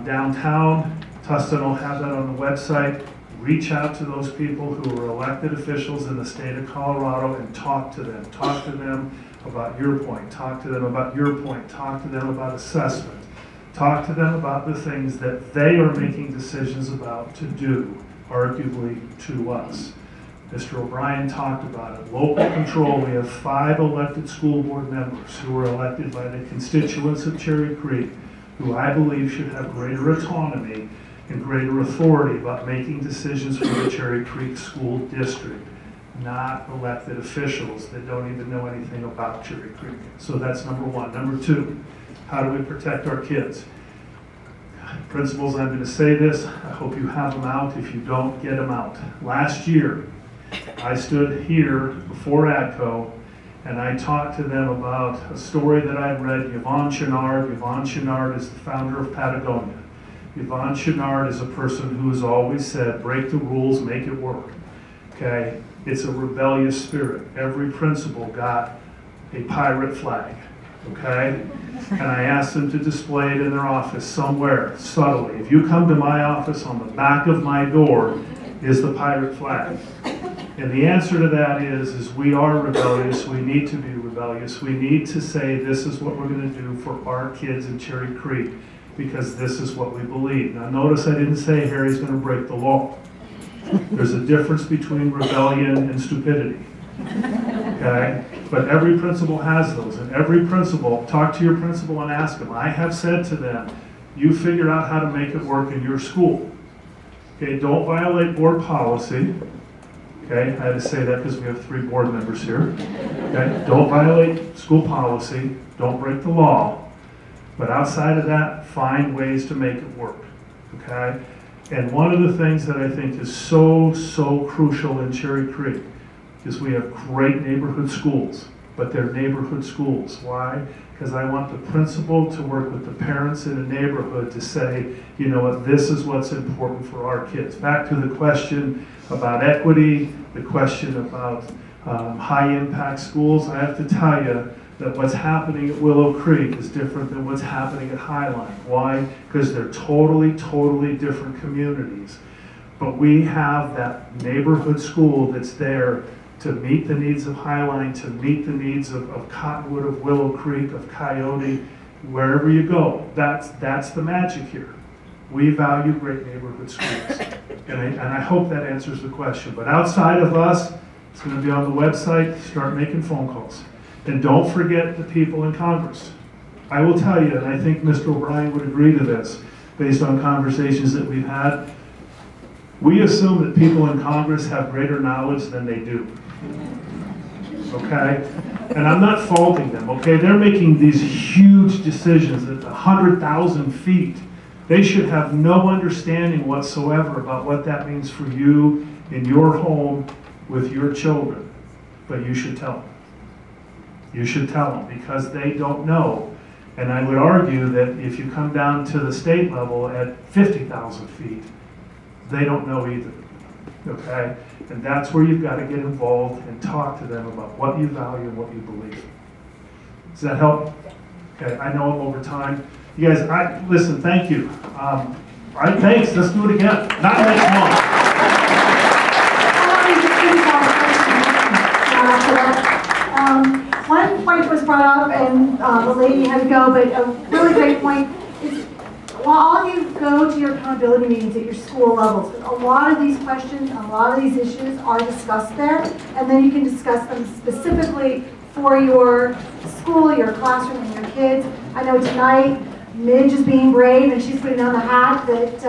Downtown, Tustin will have that on the website. Reach out to those people who are elected officials in the state of Colorado and talk to them. Talk to them about your point. Talk to them about your point. Talk to them about assessment. Talk to them about the things that they are making decisions about to do, arguably to us. Mr. O'Brien talked about it. Local control, we have 5 elected school board members who were elected by the constituents of Cherry Creek, who I believe should have greater autonomy and greater authority about making decisions for the Cherry Creek School District, not elected officials that don't even know anything about Cherry Creek. So that's number one. Number two, how do we protect our kids? Principals, I'm going to say this. I hope you have them out. If you don't, get them out. Last year, I stood here before ADCO and I talked to them about a story that I'd read, Yvonne Chouinard. Yvonne Chouinard is the founder of Patagonia. Yvonne Chouinard is a person who has always said, break the rules, make it work. Okay? It's a rebellious spirit. Every principal got a pirate flag. Okay? And I asked them to display it in their office somewhere, subtly. If you come to my office, on the back of my door is the pirate flag. And the answer to that is we are rebellious. We need to be rebellious. We need to say this is what we're going to do for our kids in Cherry Creek because this is what we believe. Now notice I didn't say Harry's going to break the law. There's a difference between rebellion and stupidity. Okay? But every principal has those. And every principal, talk to your principal and ask them. I have said to them, you figure out how to make it work in your school. Okay? Don't violate board policy. Okay? I had to say that because we have 3 board members here. Okay? Don't violate school policy. Don't break the law. But outside of that, find ways to make it work. Okay? And one of the things that I think is so crucial in Cherry Creek is we have great neighborhood schools, but they're neighborhood schools. Why? Because I want the principal to work with the parents in a neighborhood to say, you know what, this is what's important for our kids. Back to the question about equity, the question about high impact schools, I have to tell you that what's happening at Willow Creek is different than what's happening at Highline. Why? Because they're totally different communities. But we have that neighborhood school that's there to meet the needs of Highline, to meet the needs of Cottonwood, of Willow Creek, of Coyote, wherever you go. That's the magic here. We value great neighborhood schools. And I hope that answers the question. But outside of us, it's going to be on the website. Start making phone calls. And don't forget the people in Congress. I will tell you, and I think Mr. O'Brien would agree to this, based on conversations that we've had, we assume that people in Congress have greater knowledge than they do. Okay? And I'm not faulting them, okay? They're making these huge decisions at 100,000 feet. They should have no understanding whatsoever about what that means for you in your home with your children. But you should tell them. You should tell them because they don't know. And I would argue that if you come down to the state level at 50,000 feet, they don't know either. Okay? And that's where you've got to get involved and talk to them about what you value and what you believe. Does that help? Okay, I know I'm over time. You guys, listen, thank you. All right, thanks. Let's do it again. Not next month. One point was brought up, and the lady had to go, but a really great point is while all of you go to your accountability meetings at your school levels, a lot of these questions, a lot of these issues are discussed there, and then you can discuss them specifically for your school, your classroom, and your kids. I know tonight Midge is being brave, and she's putting on the hat that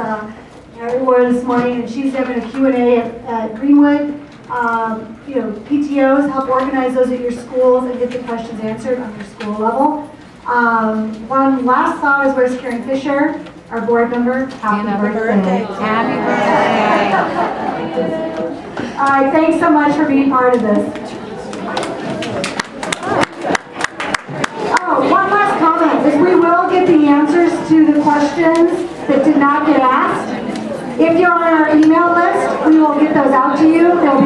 Harry wore this morning, and she's having a Q&A at Greenwood. PTOs help organize those at your schools and get the questions answered on your school level. One last thought is where's Karen Fisher, our board member. Happy birthday. Happy birthday. All right, thanks so much for being part of this. Oh, one last comment is we will get the answers to the questions that did not get asked. If you're on our email list, we will get those out to you. They'll be